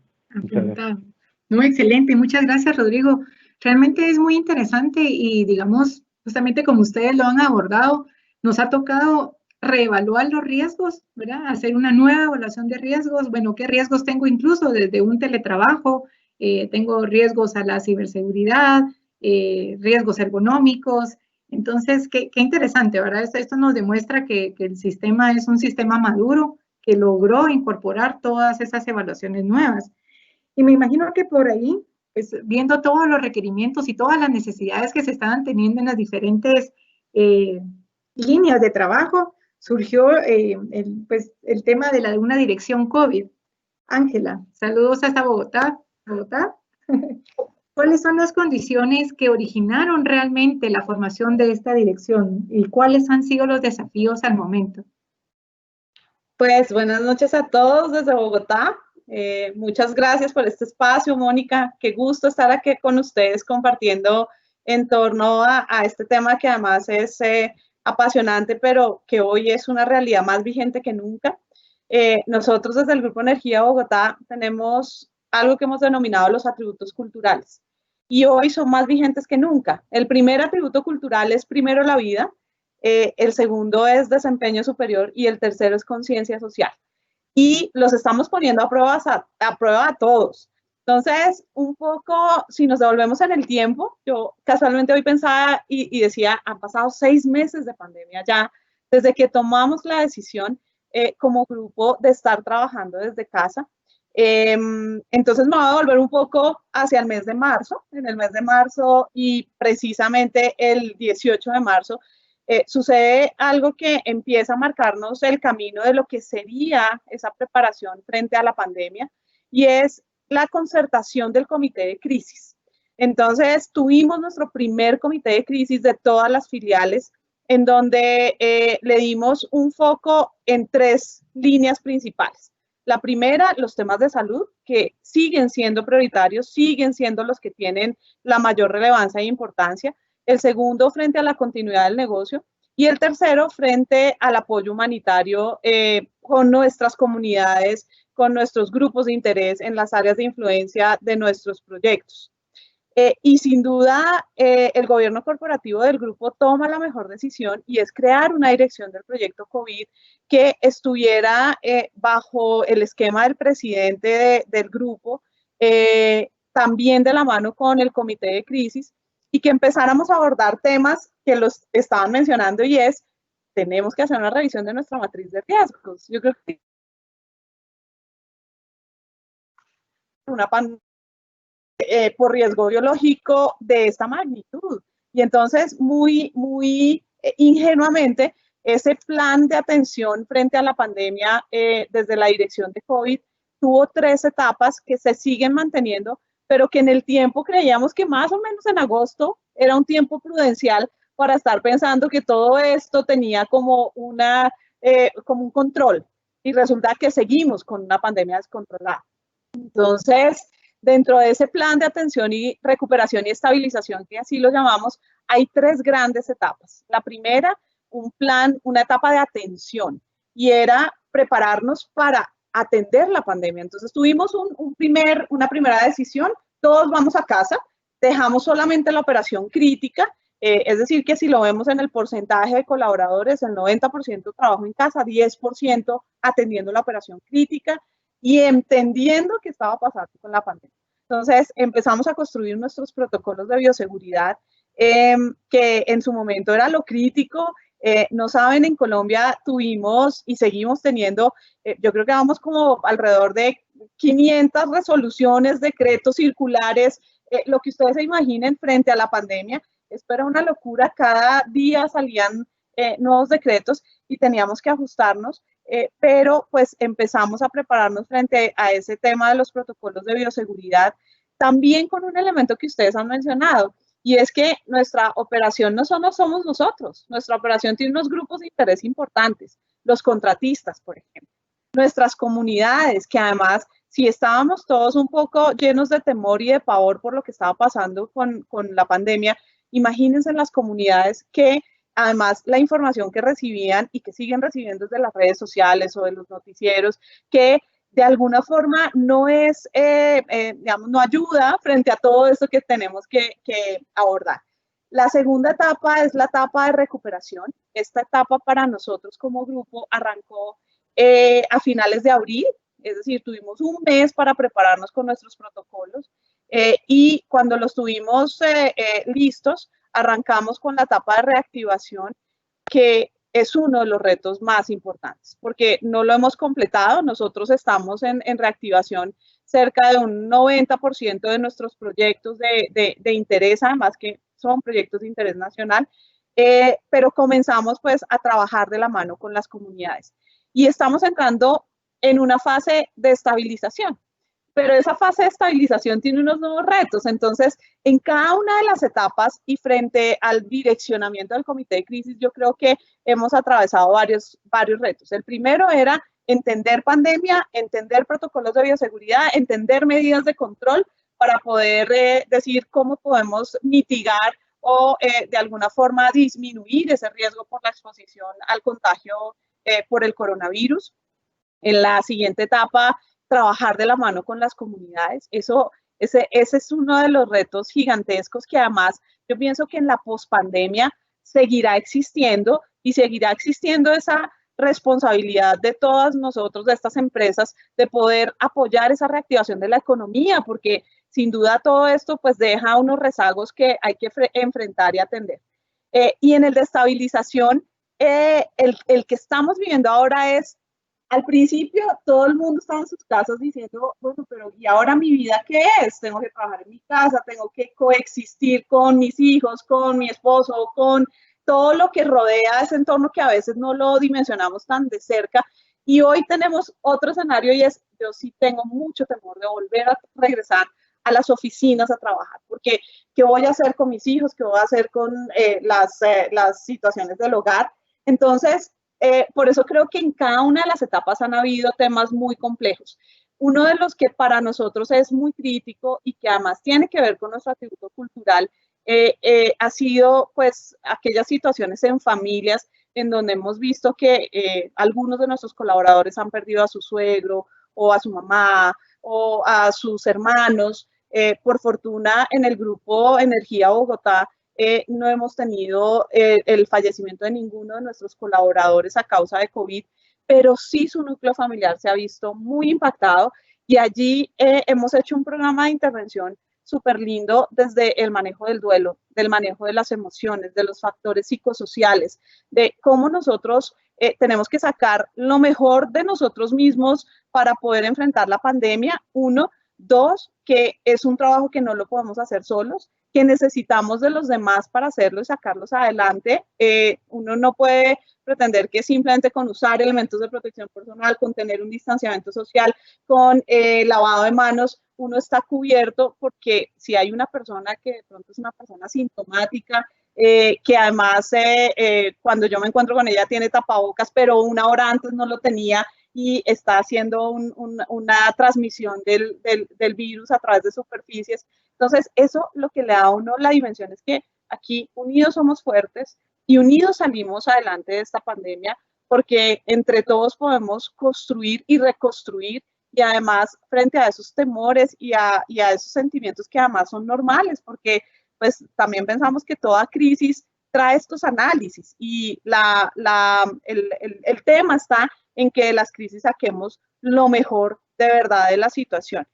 No, excelente, muchas gracias, Rodrigo. Realmente es muy interesante y digamos, justamente como ustedes lo han abordado, nos ha tocado reevaluar los riesgos, ¿verdad? Hacer una nueva evaluación de riesgos. Bueno, ¿qué riesgos tengo incluso desde un teletrabajo? Tengo riesgos a la ciberseguridad, riesgos ergonómicos. Entonces, qué interesante, ¿verdad? Esto nos demuestra que el sistema es un sistema maduro que logró incorporar todas esas evaluaciones nuevas. Y me imagino que por ahí, pues, viendo todos los requerimientos y todas las necesidades que se estaban teniendo en las diferentes líneas de trabajo, surgió el tema de una dirección COVID. Ángela, saludos hasta Bogotá. ¿Cuáles son las condiciones que originaron realmente la formación de esta dirección y cuáles han sido los desafíos al momento? Pues buenas noches a todos desde Bogotá. Muchas gracias por este espacio, Mónica. Qué gusto estar aquí con ustedes compartiendo en torno a este tema que además es apasionante, pero que hoy es una realidad más vigente que nunca. Nosotros desde el Grupo Energía Bogotá tenemos algo que hemos denominado los atributos culturales y hoy son más vigentes que nunca. El primer atributo cultural es primero la vida, el segundo es desempeño superior y el tercero es conciencia social. Y los estamos poniendo a prueba a todos. Entonces, un poco, si nos devolvemos en el tiempo, yo casualmente hoy pensaba y decía, han pasado 6 meses de pandemia ya, desde que tomamos la decisión como grupo de estar trabajando desde casa. Entonces me voy a volver un poco hacia el mes de marzo. En el mes de marzo y precisamente el 18 de marzo sucede algo que empieza a marcarnos el camino de lo que sería esa preparación frente a la pandemia y es la concertación del comité de crisis. Entonces tuvimos nuestro primer comité de crisis de todas las filiales en donde le dimos un foco en 3 líneas principales. La primera, los temas de salud, que siguen siendo prioritarios, siguen siendo los que tienen la mayor relevancia e importancia. El segundo, frente a la continuidad del negocio. Y el tercero, frente al apoyo humanitario con nuestras comunidades, con nuestros grupos de interés en las áreas de influencia de nuestros proyectos. Y sin duda, el gobierno corporativo del grupo toma la mejor decisión y es crear una dirección del proyecto COVID que estuviera bajo el esquema del presidente del grupo, también de la mano con el comité de crisis, y que empezáramos a abordar temas que los estaban mencionando y es, tenemos que hacer una revisión de nuestra matriz de riesgos. Yo creo que una pandemia por riesgo biológico de esta magnitud. Y entonces, muy ingenuamente, ese plan de atención frente a la pandemia desde la dirección de COVID tuvo 3 etapas que se siguen manteniendo, pero que en el tiempo creíamos que más o menos en agosto era un tiempo prudencial para estar pensando que todo esto tenía como un control. Y resulta que seguimos con una pandemia descontrolada. Entonces, dentro de ese plan de atención y recuperación y estabilización, que así lo llamamos, hay 3 grandes etapas. La primera, una etapa de atención, y era prepararnos para atender la pandemia. Entonces tuvimos una primera decisión, todos vamos a casa, dejamos solamente la operación crítica, es decir, que si lo vemos en el porcentaje de colaboradores, el 90% trabajo en casa, 10% atendiendo la operación crítica. y entendiendo qué estaba pasando con la pandemia. Entonces empezamos a construir nuestros protocolos de bioseguridad, que en su momento era lo crítico. No saben, en Colombia tuvimos y seguimos teniendo, yo creo que vamos como alrededor de 500 resoluciones, decretos circulares, lo que ustedes se imaginen frente a la pandemia. Esto era una locura, cada día salían nuevos decretos y teníamos que ajustarnos, pero pues empezamos a prepararnos frente a ese tema de los protocolos de bioseguridad, también con un elemento que ustedes han mencionado, y es que nuestra operación no solo somos nosotros, nuestra operación tiene unos grupos de interés importantes, los contratistas, por ejemplo, nuestras comunidades, que además, si estábamos todos un poco llenos de temor y de pavor por lo que estaba pasando con la pandemia, imagínense en las comunidades que además la información que recibían y que siguen recibiendo desde las redes sociales o de los noticieros, que de alguna forma no es, digamos, no ayuda frente a todo esto que tenemos que abordar. La segunda etapa es la etapa de recuperación. Esta etapa para nosotros como grupo arrancó a finales de abril, es decir, tuvimos un mes para prepararnos con nuestros protocolos, y cuando los tuvimos listos, arrancamos con la etapa de reactivación, que es uno de los retos más importantes, porque no lo hemos completado. Nosotros estamos en reactivación cerca de un 90% de nuestros proyectos de interés, además que son proyectos de interés nacional, pero comenzamos pues a trabajar de la mano con las comunidades y estamos entrando en una fase de estabilización. Pero esa fase de estabilización tiene unos nuevos retos. Entonces, en cada una de las etapas y frente al direccionamiento del comité de crisis, yo creo que hemos atravesado varios retos. El primero era entender pandemia, entender protocolos de bioseguridad, entender medidas de control para poder decir cómo podemos mitigar o de alguna forma disminuir ese riesgo por la exposición al contagio por el coronavirus. En la siguiente etapa, trabajar de la mano con las comunidades. Ese es uno de los retos gigantescos que además yo pienso que en la pospandemia seguirá existiendo y seguirá existiendo esa responsabilidad de todas nosotros, de estas empresas, de poder apoyar esa reactivación de la economía, porque sin duda todo esto pues deja unos rezagos que hay que enfrentar y atender. Y en el de estabilización, el que estamos viviendo ahora es, al principio todo el mundo estaba en sus casas diciendo, bueno, pero ¿y ahora mi vida qué es? Tengo que trabajar en mi casa, tengo que coexistir con mis hijos, con mi esposo, con todo lo que rodea ese entorno que a veces no lo dimensionamos tan de cerca. Y hoy tenemos otro escenario y es, yo sí tengo mucho temor de volver a regresar a las oficinas a trabajar, porque ¿qué voy a hacer con mis hijos? ¿Qué voy a hacer con las situaciones del hogar? Entonces, por eso creo que en cada una de las etapas han habido temas muy complejos. Uno de los que para nosotros es muy crítico y que además tiene que ver con nuestro atributo cultural ha sido pues aquellas situaciones en familias en donde hemos visto que algunos de nuestros colaboradores han perdido a su suegro o a su mamá o a sus hermanos. Por fortuna en el grupo Energía Bogotá no hemos tenido el fallecimiento de ninguno de nuestros colaboradores a causa de COVID, pero sí su núcleo familiar se ha visto muy impactado y allí hemos hecho un programa de intervención súper lindo desde el manejo del duelo, del manejo de las emociones, de los factores psicosociales, de cómo nosotros tenemos que sacar lo mejor de nosotros mismos para poder enfrentar la pandemia. Uno, dos, que es un trabajo que no lo podemos hacer solos, que necesitamos de los demás para hacerlo y sacarlos adelante. Uno no puede pretender que simplemente con usar elementos de protección personal, con tener un distanciamiento social, con lavado de manos, uno está cubierto, porque si hay una persona que de pronto es una persona sintomática, que además cuando yo me encuentro con ella tiene tapabocas, pero una hora antes no lo tenía y está haciendo una transmisión del virus a través de superficies. Entonces, eso lo que le da a uno la dimensión es que aquí unidos somos fuertes y unidos salimos adelante de esta pandemia, porque entre todos podemos construir y reconstruir, y además frente a esos temores y a esos sentimientos que además son normales, porque pues también pensamos que toda crisis trae estos análisis y el tema está en que de las crisis saquemos lo mejor de verdad de la situación.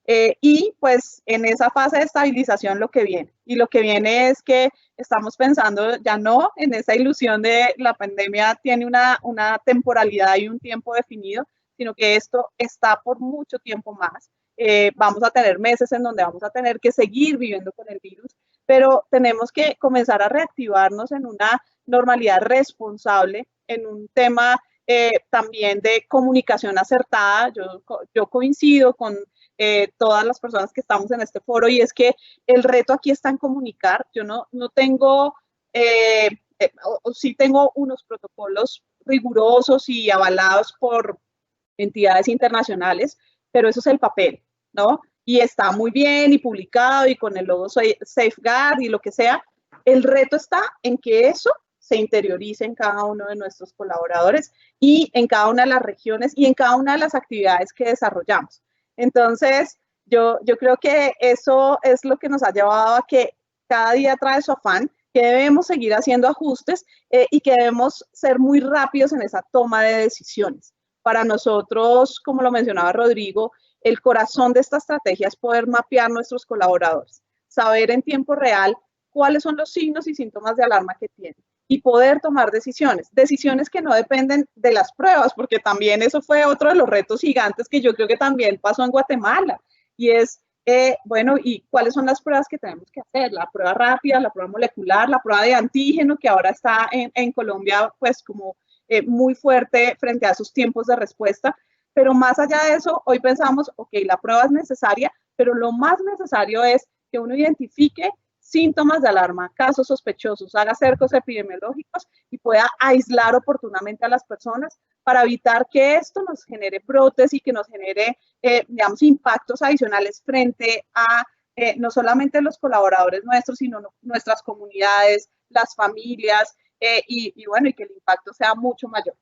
Y pues en esa fase de estabilización lo que viene es que estamos pensando ya no en esa ilusión de la pandemia tiene una temporalidad y un tiempo definido, sino que esto está por mucho tiempo más. Vamos a tener meses en donde vamos a tener que seguir viviendo con el virus, pero tenemos que comenzar a reactivarnos en una normalidad responsable, en un tema también de comunicación acertada. Yo coincido con todas las personas que estamos en este foro, y es que el reto aquí está en comunicar. Yo no tengo, sí tengo unos protocolos rigurosos y avalados por entidades internacionales, pero eso es el papel, ¿no? Y está muy bien y publicado y con el logo Safeguard y lo que sea. El reto está en que eso se interiorice en cada uno de nuestros colaboradores y en cada una de las regiones y en cada una de las actividades que desarrollamos. Entonces, yo creo que eso es lo que nos ha llevado a que cada día trae su afán, que debemos seguir haciendo ajustes y que debemos ser muy rápidos en esa toma de decisiones. Para nosotros, como lo mencionaba Rodrigo, el corazón de esta estrategia es poder mapear nuestros colaboradores, saber en tiempo real cuáles son los signos y síntomas de alarma que tienen y poder tomar decisiones que no dependen de las pruebas, porque también eso fue otro de los retos gigantes que yo creo que también pasó en Guatemala, y es, bueno, ¿y cuáles son las pruebas que tenemos que hacer? La prueba rápida, la prueba molecular, la prueba de antígeno, que ahora está en Colombia, pues como muy fuerte frente a esos tiempos de respuesta, pero más allá de eso, hoy pensamos, ok, la prueba es necesaria, pero lo más necesario es que uno identifique síntomas de alarma, casos sospechosos, haga cercos epidemiológicos y pueda aislar oportunamente a las personas para evitar que esto nos genere brotes y que nos genere, digamos, impactos adicionales frente a no solamente los colaboradores nuestros, sino nuestras comunidades, las familias, y bueno, y que el impacto sea mucho mayor.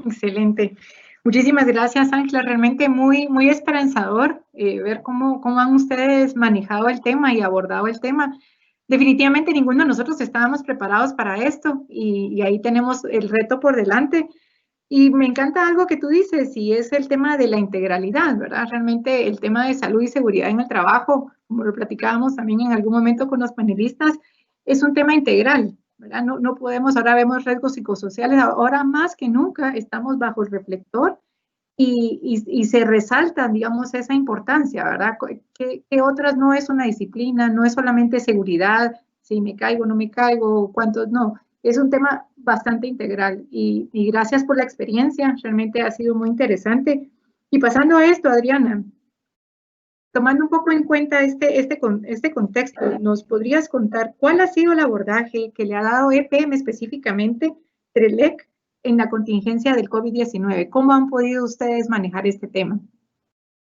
Excelente. Muchísimas gracias, Ángela. Realmente muy esperanzador ver cómo han ustedes manejado el tema y abordado el tema. Definitivamente ninguno de nosotros estábamos preparados para esto y ahí tenemos el reto por delante. Y me encanta algo que tú dices, y es el tema de la integralidad, ¿verdad? Realmente el tema de salud y seguridad en el trabajo, como lo platicábamos también en algún momento con los panelistas, es un tema integral, ¿verdad? No podemos, ahora vemos riesgos psicosociales, ahora más que nunca estamos bajo el reflector y se resalta, digamos, esa importancia, ¿verdad? Que otras no es una disciplina, no es solamente seguridad, si me caigo, no me caigo, cuántos, no. Es un tema bastante integral y gracias por la experiencia, realmente ha sido muy interesante. Y pasando a esto, Adriana, tomando un poco en cuenta este contexto, ¿nos podrías contar cuál ha sido el abordaje que le ha dado EPM específicamente, TRELEC, en la contingencia del COVID-19? ¿Cómo han podido ustedes manejar este tema?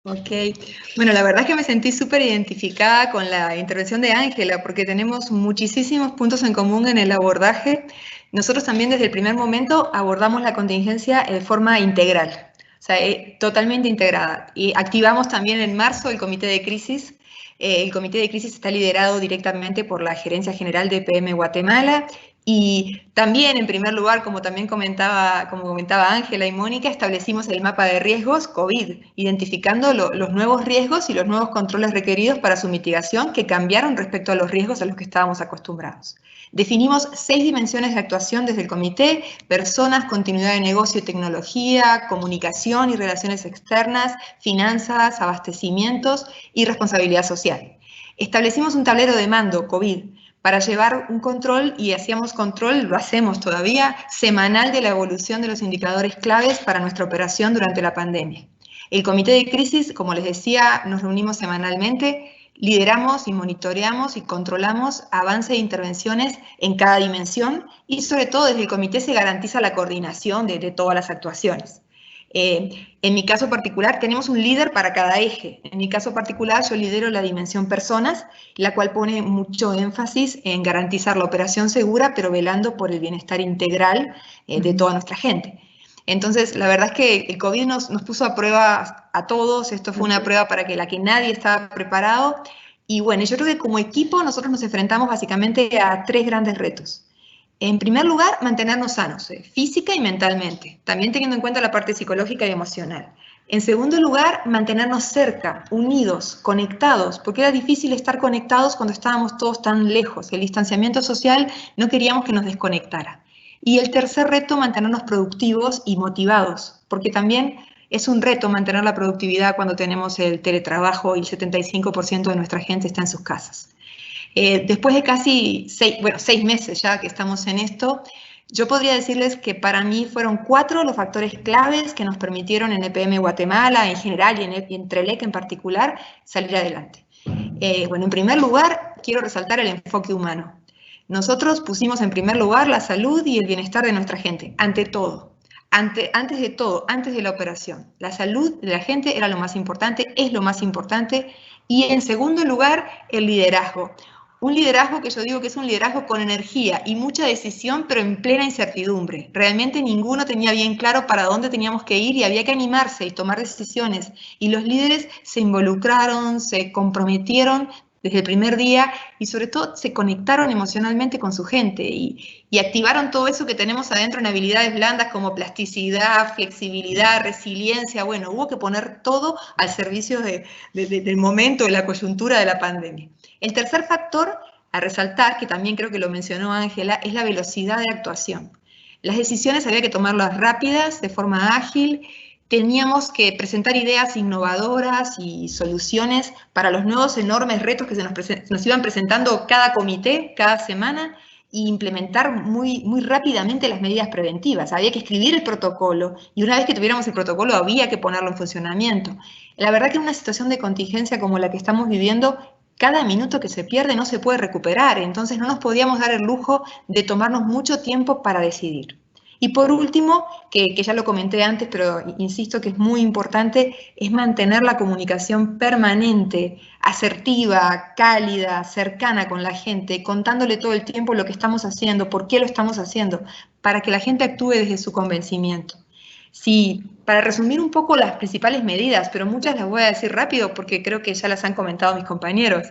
Ok, bueno, la verdad es que me sentí súper identificada con la intervención de Ángela porque tenemos muchísimos puntos en común en el abordaje. Nosotros también desde el primer momento abordamos la contingencia de forma integral, o sea, totalmente integrada. Y activamos también en marzo el comité de crisis. El comité de crisis está liderado directamente por la Gerencia General de EPM Guatemala. Y también, en primer lugar, como comentaba Ángela y Mónica, establecimos el mapa de riesgos COVID, identificando los nuevos riesgos y los nuevos controles requeridos para su mitigación que cambiaron respecto a los riesgos a los que estábamos acostumbrados. Definimos 6 dimensiones de actuación desde el comité: personas, continuidad de negocio y tecnología, comunicación y relaciones externas, finanzas, abastecimientos y responsabilidad social. Establecimos un tablero de mando COVID para llevar un control, y hacíamos control, lo hacemos todavía, semanal de la evolución de los indicadores claves para nuestra operación durante la pandemia. El comité de crisis, como les decía, nos reunimos semanalmente, lideramos y monitoreamos y controlamos avance de intervenciones en cada dimensión y sobre todo desde el comité se garantiza la coordinación de todas las actuaciones. En mi caso particular, tenemos un líder para cada eje. En mi caso particular, yo lidero la dimensión personas, la cual pone mucho énfasis en garantizar la operación segura, pero velando por el bienestar integral de toda nuestra gente. Entonces, la verdad es que el COVID nos puso a prueba a todos. Esto fue una prueba para la que nadie estaba preparado. Y bueno, yo creo que como equipo nosotros nos enfrentamos básicamente a 3 grandes retos. En primer lugar, mantenernos sanos, física y mentalmente, también teniendo en cuenta la parte psicológica y emocional. En segundo lugar, mantenernos cerca, unidos, conectados, porque era difícil estar conectados cuando estábamos todos tan lejos. El distanciamiento social no queríamos que nos desconectara. Y el tercer reto, mantenernos productivos y motivados, porque también es un reto mantener la productividad cuando tenemos el teletrabajo y el 75% de nuestra gente está en sus casas. Después de casi 6 meses ya que estamos en esto, yo podría decirles que para mí fueron 4 los factores claves que nos permitieron en EPM Guatemala en general y en Trelec en particular salir adelante. Bueno, en primer lugar, quiero resaltar el enfoque humano. Nosotros pusimos en primer lugar la salud y el bienestar de nuestra gente, ante todo. Antes de todo, antes de la operación. La salud de la gente era lo más importante, es lo más importante. Y en segundo lugar, el liderazgo. Un liderazgo que yo digo que es un liderazgo con energía y mucha decisión, pero en plena incertidumbre. Realmente ninguno tenía bien claro para dónde teníamos que ir y había que animarse y tomar decisiones. Y los líderes se involucraron, se comprometieron desde el primer día y sobre todo se conectaron emocionalmente con su gente y activaron todo eso que tenemos adentro en habilidades blandas como plasticidad, flexibilidad, resiliencia. Bueno, hubo que poner todo al servicio del momento, de la coyuntura de la pandemia. El tercer factor a resaltar, que también creo que lo mencionó Ángela, es la velocidad de actuación. Las decisiones había que tomarlas rápidas, de forma ágil. Teníamos que presentar ideas innovadoras y soluciones para los nuevos enormes retos que nos iban presentando cada comité, cada semana, e implementar muy rápidamente las medidas preventivas. Había que escribir el protocolo y una vez que tuviéramos el protocolo había que ponerlo en funcionamiento. La verdad que en una situación de contingencia como la que estamos viviendo, cada minuto que se pierde no se puede recuperar, entonces no nos podíamos dar el lujo de tomarnos mucho tiempo para decidir. Y por último, que ya lo comenté antes, pero insisto que es muy importante, es mantener la comunicación permanente, asertiva, cálida, cercana con la gente, contándole todo el tiempo lo que estamos haciendo, por qué lo estamos haciendo, para que la gente actúe desde su convencimiento. Sí, para resumir un poco las principales medidas, pero muchas las voy a decir rápido porque creo que ya las han comentado mis compañeros.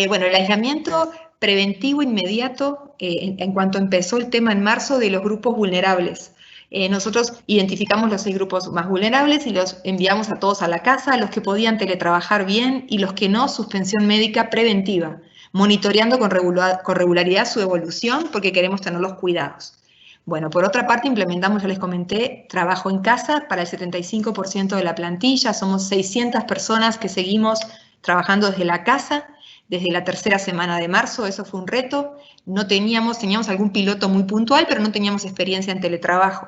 Bueno, el aislamiento preventivo inmediato en cuanto empezó el tema en marzo de los grupos vulnerables. Nosotros identificamos los 6 grupos más vulnerables y los enviamos a todos a la casa, los que podían teletrabajar bien y los que no, suspensión médica preventiva, monitoreando con regularidad su evolución porque queremos tenerlos cuidados. Bueno, por otra parte implementamos, ya les comenté, trabajo en casa para el 75% de la plantilla, somos 600 personas que seguimos trabajando desde la casa, desde la tercera semana de marzo, eso fue un reto. No teníamos algún piloto muy puntual, pero no teníamos experiencia en teletrabajo.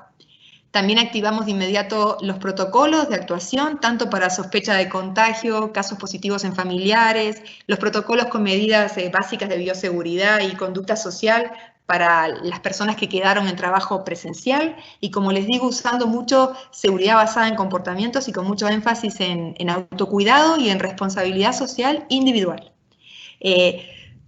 También activamos de inmediato los protocolos de actuación, tanto para sospecha de contagio, casos positivos en familiares, los protocolos con medidas básicas de bioseguridad y conducta social para las personas que quedaron en trabajo presencial y, como les digo, usando mucho seguridad basada en comportamientos y con mucho énfasis en autocuidado y en responsabilidad social individual.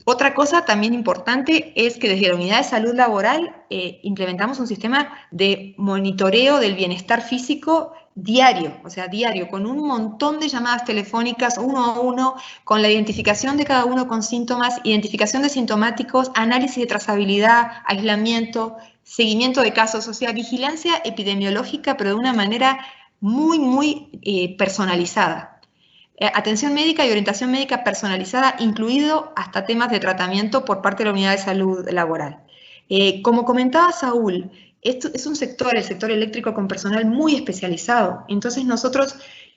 Otra cosa también importante es que desde la Unidad de Salud Laboral implementamos un sistema de monitoreo del bienestar físico diario, o sea, diario, con un montón de llamadas telefónicas 1 a 1, con la identificación de cada uno con síntomas, identificación de sintomáticos, análisis de trazabilidad, aislamiento, seguimiento de casos, o sea, vigilancia epidemiológica, pero de una manera muy personalizada. Atención médica y orientación médica personalizada, incluido hasta temas de tratamiento por parte de la Unidad de Salud Laboral. Como comentaba Saúl, esto es un sector, el sector eléctrico, con personal muy especializado. Entonces nosotros,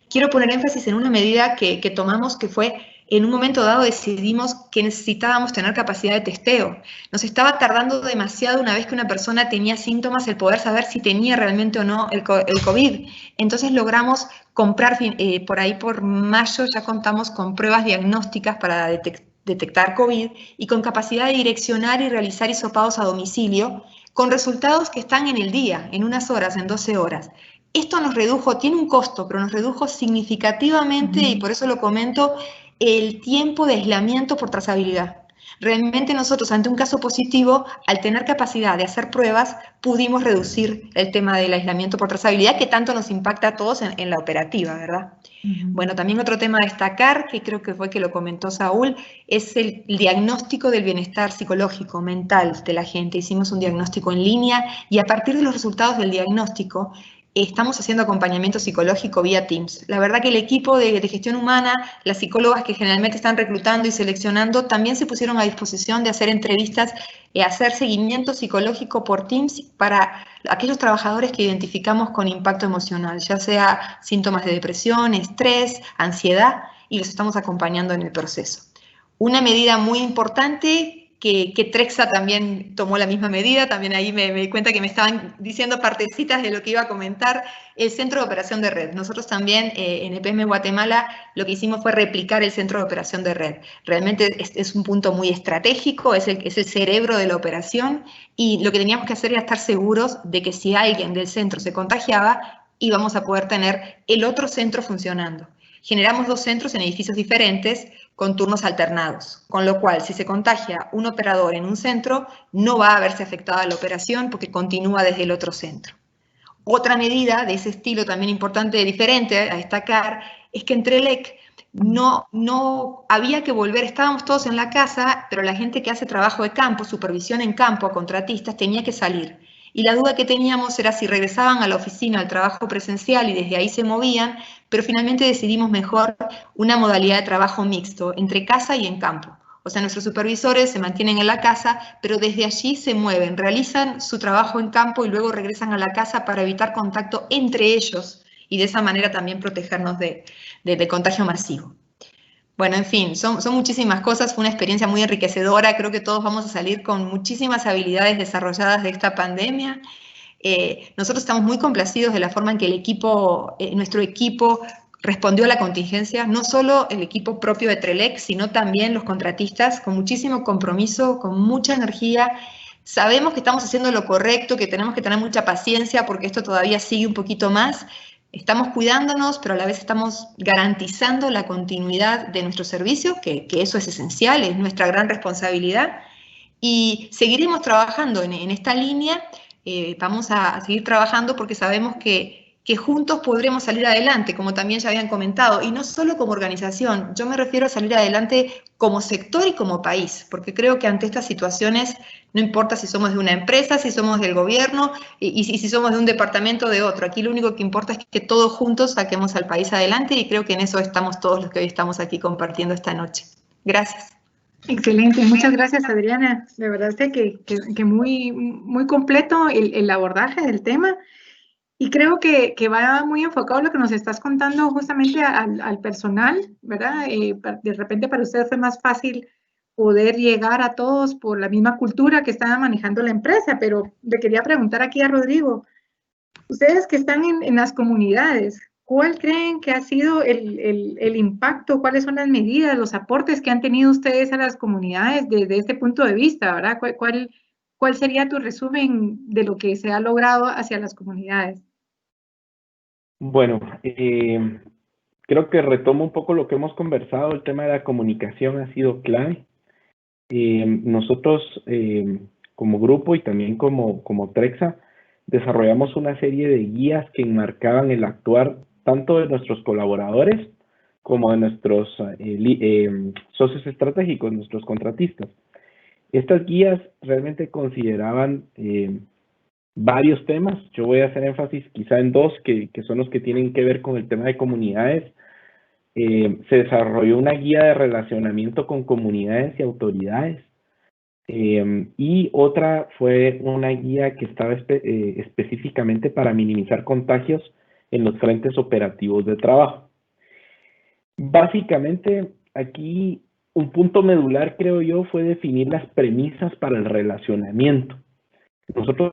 quiero poner énfasis en una medida que tomamos, que fue, en un momento dado decidimos que necesitábamos tener capacidad de testeo. Nos estaba tardando demasiado, una vez que una persona tenía síntomas, el poder saber si tenía realmente o no el COVID. Entonces logramos comprar, por ahí por mayo ya contamos con pruebas diagnósticas para detectar COVID y con capacidad de direccionar y realizar hisopados a domicilio, con resultados que están en el día, en unas horas, en 12 horas. Esto nos redujo, tiene un costo, pero nos redujo significativamente, y por eso lo comento, el tiempo de aislamiento por trazabilidad. Realmente nosotros, ante un caso positivo, al tener capacidad de hacer pruebas, pudimos reducir el tema del aislamiento por trazabilidad, que tanto nos impacta a todos en la operativa, ¿verdad? Bueno, también otro tema a destacar, que creo que fue que lo comentó Saúl, es el diagnóstico del bienestar psicológico, mental de la gente. Hicimos un diagnóstico en línea y a partir de los resultados del diagnóstico, estamos haciendo acompañamiento psicológico vía Teams. La verdad que el equipo de gestión humana, las psicólogas que generalmente están reclutando y seleccionando, también se pusieron a disposición de hacer entrevistas y hacer seguimiento psicológico por Teams para aquellos trabajadores que identificamos con impacto emocional, ya sea síntomas de depresión, estrés, ansiedad, y los estamos acompañando en el proceso. Una medida muy importante que Trexa también tomó la misma medida, también ahí me di cuenta que me estaban diciendo partecitas de lo que iba a comentar, el centro de operación de red. Nosotros también en EPM Guatemala lo que hicimos fue replicar el centro de operación de red. Realmente es un punto muy estratégico, es el cerebro de la operación, y lo que teníamos que hacer era estar seguros de que si alguien del centro se contagiaba, íbamos a poder tener el otro centro funcionando. Generamos 2 centros en edificios diferentes con turnos alternados, con lo cual si se contagia un operador en un centro, no va a verse afectada la operación porque continúa desde el otro centro. Otra medida de ese estilo también importante, diferente a destacar, es que en Trelec no había que volver, estábamos todos en la casa, pero la gente que hace trabajo de campo, supervisión en campo a contratistas, tenía que salir. Y la duda que teníamos era si regresaban a la oficina al trabajo presencial y desde ahí se movían, pero finalmente decidimos mejor una modalidad de trabajo mixto, entre casa y en campo. O sea, nuestros supervisores se mantienen en la casa, pero desde allí se mueven, realizan su trabajo en campo y luego regresan a la casa para evitar contacto entre ellos y de esa manera también protegernos de contagio masivo. Bueno, en fin, son muchísimas cosas, fue una experiencia muy enriquecedora, creo que todos vamos a salir con muchísimas habilidades desarrolladas de esta pandemia. Nosotros estamos muy complacidos de la forma en que nuestro equipo respondió a la contingencia, no solo el equipo propio de Trelec, sino también los contratistas, con muchísimo compromiso, con mucha energía. Sabemos que estamos haciendo lo correcto, que tenemos que tener mucha paciencia porque esto todavía sigue un poquito más. Estamos cuidándonos, pero a la vez estamos garantizando la continuidad de nuestro servicio, que eso es esencial, es nuestra gran responsabilidad. Y seguiremos trabajando en esta línea, vamos a seguir trabajando porque sabemos que juntos podremos salir adelante, como también ya habían comentado, y no solo como organización, yo me refiero a salir adelante como sector y como país, porque creo que ante estas situaciones, no importa si somos de una empresa, si somos del gobierno, y si somos de un departamento o de otro, aquí lo único que importa es que todos juntos saquemos al país adelante, y creo que en eso estamos todos los que hoy estamos aquí compartiendo esta noche. Gracias. Excelente, muchas gracias Adriana, de verdad que muy completo el abordaje del tema. Y creo que va muy enfocado lo que nos estás contando justamente al personal, ¿verdad? De repente para ustedes fue más fácil poder llegar a todos por la misma cultura que estaba manejando la empresa, pero le quería preguntar aquí a Rodrigo, ustedes que están en las comunidades, ¿cuál creen que ha sido el impacto? ¿Cuáles son las medidas, los aportes que han tenido ustedes a las comunidades desde este punto de vista, ¿verdad? ¿Cuál sería tu resumen de lo que se ha logrado hacia las comunidades? Bueno, creo que retomo un poco lo que hemos conversado, el tema de la comunicación ha sido clave. Nosotros como grupo y también como Trexa desarrollamos una serie de guías que enmarcaban el actuar tanto de nuestros colaboradores como de nuestros socios estratégicos, nuestros contratistas. Estas guías realmente consideraban varios temas. Yo voy a hacer énfasis quizá en 2 que son los que tienen que ver con el tema de comunidades. Se desarrolló una guía de relacionamiento con comunidades y autoridades. Y otra fue una guía que estaba específicamente para minimizar contagios en los frentes operativos de trabajo. Básicamente, aquí un punto medular, creo yo, fue definir las premisas para el relacionamiento. Nosotros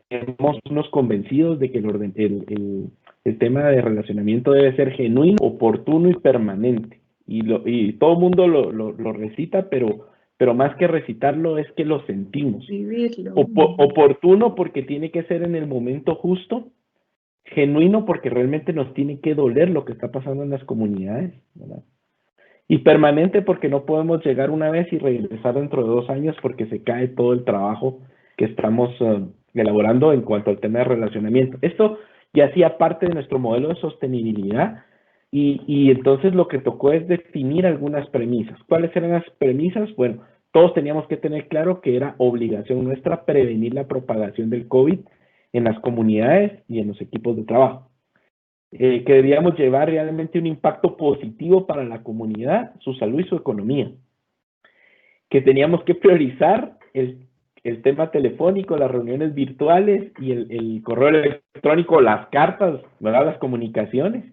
estamos convencidos de que el tema de relacionamiento debe ser genuino, oportuno y permanente. Y todo el mundo lo recita, pero más que recitarlo es que lo sentimos. Vivirlo. Oportuno porque tiene que ser en el momento justo, genuino porque realmente nos tiene que doler lo que está pasando en las comunidades, ¿verdad? Y permanente porque no podemos llegar una vez y regresar dentro de 2 años porque se cae todo el trabajo que estamos elaborando en cuanto al tema de relacionamiento. Esto ya hacía parte de nuestro modelo de sostenibilidad y entonces lo que tocó es definir algunas premisas. ¿Cuáles eran las premisas? Bueno, todos teníamos que tener claro que era obligación nuestra prevenir la propagación del COVID en las comunidades y en los equipos de trabajo. Que debíamos llevar realmente un impacto positivo para la comunidad, su salud y su economía. Que teníamos que priorizar el tema telefónico, las reuniones virtuales y el correo electrónico, las cartas, ¿verdad? Las comunicaciones.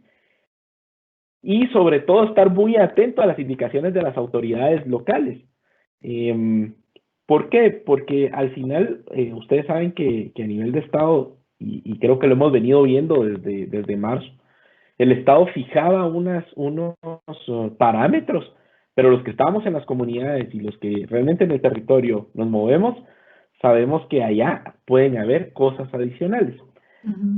Y sobre todo estar muy atento a las indicaciones de las autoridades locales. ¿Por qué? Porque al final, ustedes saben que a nivel de Estado, y creo que lo hemos venido viendo desde marzo, el Estado fijaba unos parámetros, pero los que estábamos en las comunidades y los que realmente en el territorio nos movemos, sabemos que allá pueden haber cosas adicionales.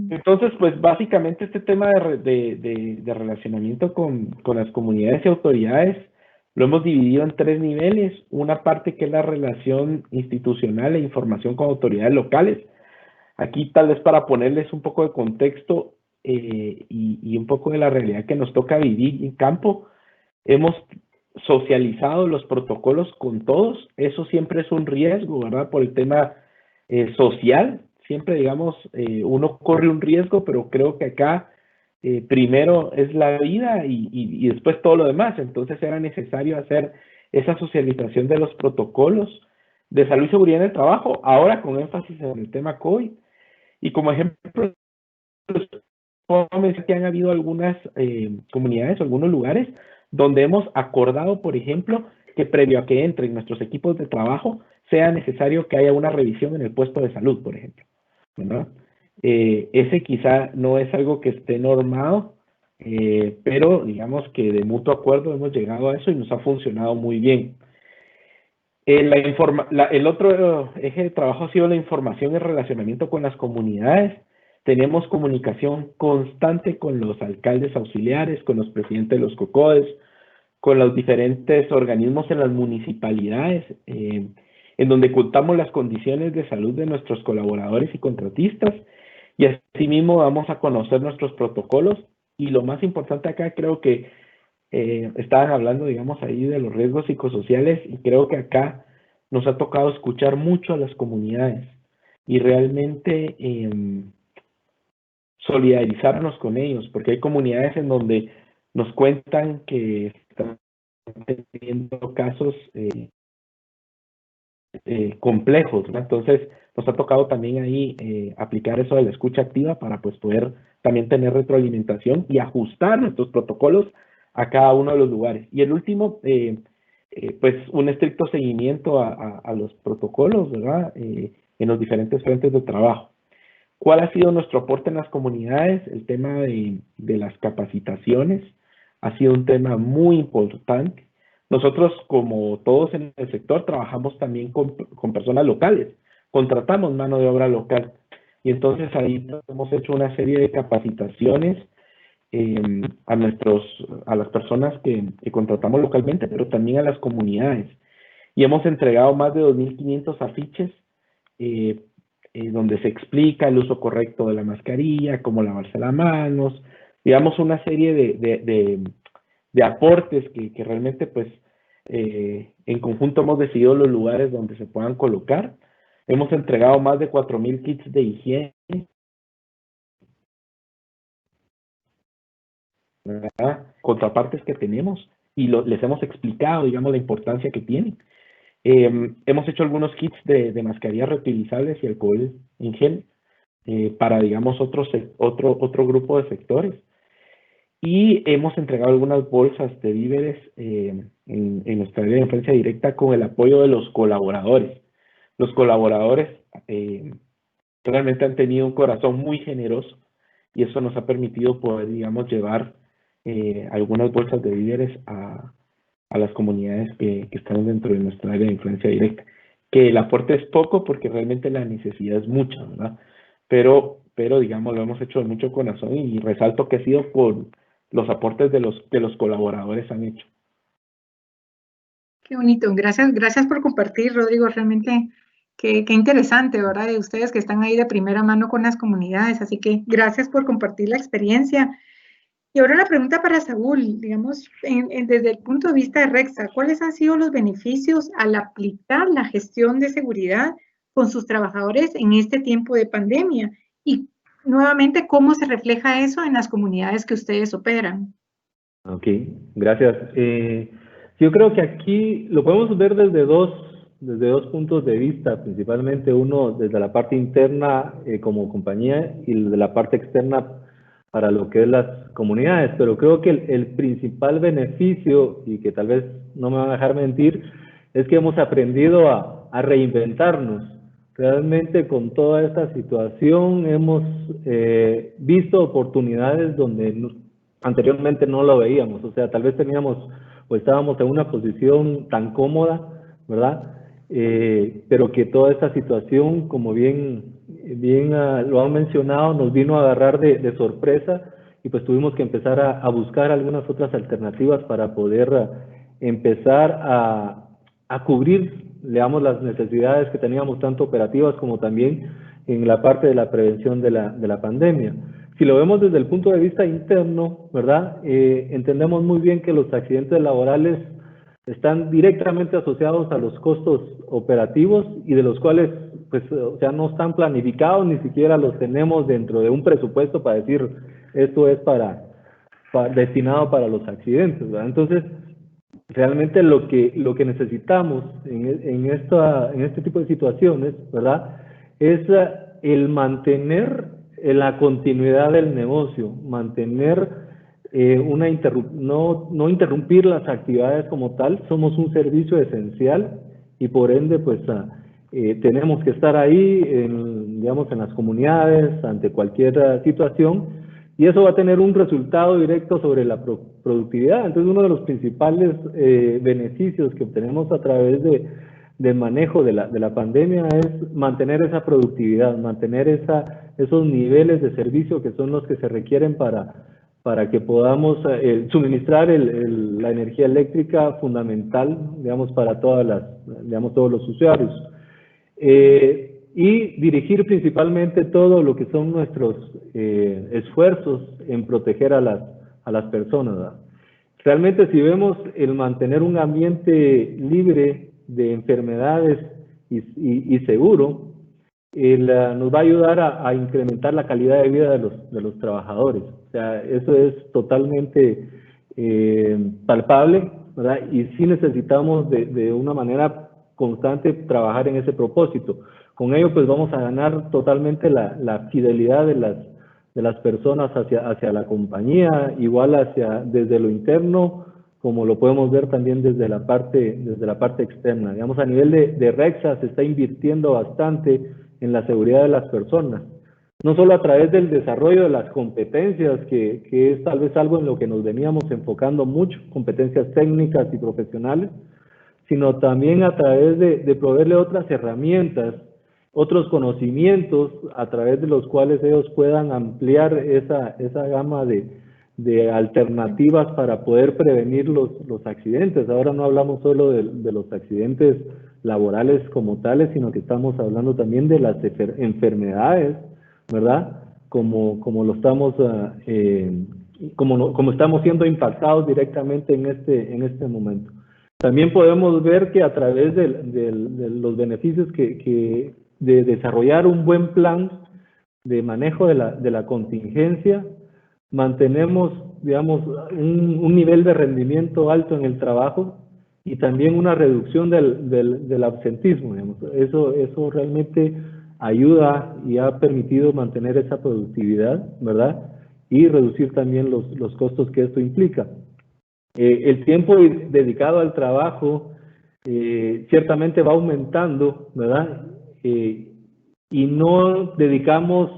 Entonces, pues básicamente este tema de relacionamiento con las comunidades y autoridades lo hemos dividido en 3 niveles. Una parte que es la relación institucional e información con autoridades locales. Aquí tal vez para ponerles un poco de contexto y un poco de la realidad que nos toca vivir en campo, hemos socializado los protocolos con todos. Eso siempre es un riesgo, ¿verdad? Por el tema social. Siempre, digamos, uno corre un riesgo, pero creo que acá primero es la vida y después todo lo demás. Entonces era necesario hacer esa socialización de los protocolos de salud y seguridad en el trabajo, ahora con énfasis en el tema COVID. Y como ejemplo, puedo mencionar que han habido algunas comunidades, algunos lugares, donde hemos acordado, por ejemplo, que previo a que entren nuestros equipos de trabajo, sea necesario que haya una revisión en el puesto de salud, por ejemplo, ¿verdad? Ese quizá no es algo que esté normado, pero digamos que de mutuo acuerdo hemos llegado a eso y nos ha funcionado muy bien. El otro eje de trabajo ha sido la información y relacionamiento con las comunidades. Tenemos comunicación constante con los alcaldes auxiliares, con los presidentes de los COCODES, con los diferentes organismos en las municipalidades, en donde contamos las condiciones de salud de nuestros colaboradores y contratistas, y asimismo vamos a conocer nuestros protocolos, y lo más importante acá creo que estaban hablando, digamos, ahí de los riesgos psicosociales, y creo que acá nos ha tocado escuchar mucho a las comunidades, y realmente solidarizarnos con ellos, porque hay comunidades en donde nos cuentan que están teniendo casos complejos, ¿no? Entonces nos ha tocado también ahí aplicar eso de la escucha activa para pues poder también tener retroalimentación y ajustar nuestros protocolos a cada uno de los lugares. Y el último, pues un estricto seguimiento a los protocolos, ¿verdad? En los diferentes frentes de trabajo. ¿Cuál ha sido nuestro aporte en las comunidades? El tema de las capacitaciones ha sido un tema muy importante. Nosotros, como todos en el sector, trabajamos también con personas locales, contratamos mano de obra local. Y entonces ahí hemos hecho una serie de capacitaciones a las personas que contratamos localmente, pero también a las comunidades. Y hemos entregado más de 2.500 afiches donde se explica el uso correcto de la mascarilla, cómo lavarse las manos, digamos una serie de aportes que realmente pues en conjunto hemos decidido los lugares donde se puedan colocar. Hemos entregado más de 4.000 kits de higiene, ¿verdad? Contrapartes que tenemos y les hemos explicado, digamos, la importancia que tienen. Hemos hecho algunos kits de mascarillas reutilizables y alcohol en gel para, digamos, otro grupo de sectores. Y hemos entregado algunas bolsas de víveres en nuestra área de influencia directa con el apoyo de los colaboradores. Los colaboradores realmente han tenido un corazón muy generoso y eso nos ha permitido poder, digamos, llevar algunas bolsas de víveres a las comunidades que están dentro de nuestra área de influencia directa. Que el aporte es poco porque realmente la necesidad es mucha, ¿verdad? Pero digamos, lo hemos hecho de mucho corazón y resalto que ha sido por los aportes de los colaboradores han hecho. Qué bonito. Gracias por compartir, Rodrigo. Realmente qué interesante, ¿verdad? De ustedes que están ahí de primera mano con las comunidades. Así que gracias por compartir la experiencia. Y ahora la pregunta para Saúl, digamos, desde el punto de vista de RECSA, ¿cuáles han sido los beneficios al aplicar la gestión de seguridad con sus trabajadores en este tiempo de pandemia? y nuevamente cómo se refleja eso en las comunidades que ustedes operan. Ok, gracias. Yo creo que aquí lo podemos ver desde dos puntos de vista, principalmente uno desde la parte interna como compañía y de la parte externa para lo que es las comunidades, pero creo que el principal beneficio, y que tal vez no me van a dejar mentir, es que hemos aprendido a reinventarnos. Realmente con toda esta situación hemos visto oportunidades donde anteriormente no lo veíamos, o sea, tal vez teníamos o estábamos en una posición tan cómoda, ¿verdad? Pero que toda esta situación, como bien lo han mencionado, nos vino a agarrar de sorpresa y pues tuvimos que empezar a buscar algunas otras alternativas para poder empezar a cubrir, digamos, las necesidades que teníamos tanto operativas como también en la parte de la prevención de la pandemia. Si lo vemos desde el punto de vista interno, ¿verdad? Entendemos muy bien que los accidentes laborales están directamente asociados a los costos operativos y de los cuales, pues, o sea, no están planificados, ni siquiera los tenemos dentro de un presupuesto para decir esto es destinado para los accidentes, ¿verdad? Entonces, realmente lo que necesitamos en este tipo de situaciones, ¿verdad? Es el mantener la continuidad del negocio, mantener no interrumpir las actividades como tal. Somos un servicio esencial y por ende pues tenemos que estar ahí, digamos, en las comunidades ante cualquier situación, y eso va a tener un resultado directo sobre la productividad. Entonces, uno de los principales beneficios que obtenemos a través del manejo de la pandemia es mantener esa productividad, mantener esos niveles de servicio que son los que se requieren para que podamos suministrar la energía eléctrica fundamental, digamos, para todos los usuarios. Y dirigir principalmente todo lo que son nuestros esfuerzos en proteger a las personas, ¿verdad? Realmente, si vemos el mantener un ambiente libre de enfermedades y seguro, nos va a ayudar a incrementar la calidad de vida de los trabajadores. O sea, eso es totalmente palpable, ¿verdad? Y sí necesitamos de una manera constante trabajar en ese propósito. Con ello, pues vamos a ganar totalmente la fidelidad de las personas hacia la compañía, igual desde lo interno, como lo podemos ver también desde la parte externa. Digamos, a nivel de REXA se está invirtiendo bastante en la seguridad de las personas, no solo a través del desarrollo de las competencias, que es tal vez algo en lo que nos veníamos enfocando mucho, competencias técnicas y profesionales, sino también a través de proveerle otras herramientas, otros conocimientos a través de los cuales ellos puedan ampliar esa gama de alternativas para poder prevenir los accidentes. Ahora no hablamos solo de los accidentes laborales como tales, sino que estamos hablando también de las enfermedades, ¿verdad? Como estamos siendo impactados directamente en este momento. También podemos ver que a través de los beneficios de desarrollar un buen plan de manejo de la contingencia, mantenemos, digamos, un nivel de rendimiento alto en el trabajo y también una reducción del absentismo, digamos. Eso realmente ayuda y ha permitido mantener esa productividad, ¿verdad? Y reducir también los costos que esto implica. El tiempo dedicado al trabajo ciertamente va aumentando, ¿verdad? Y no dedicamos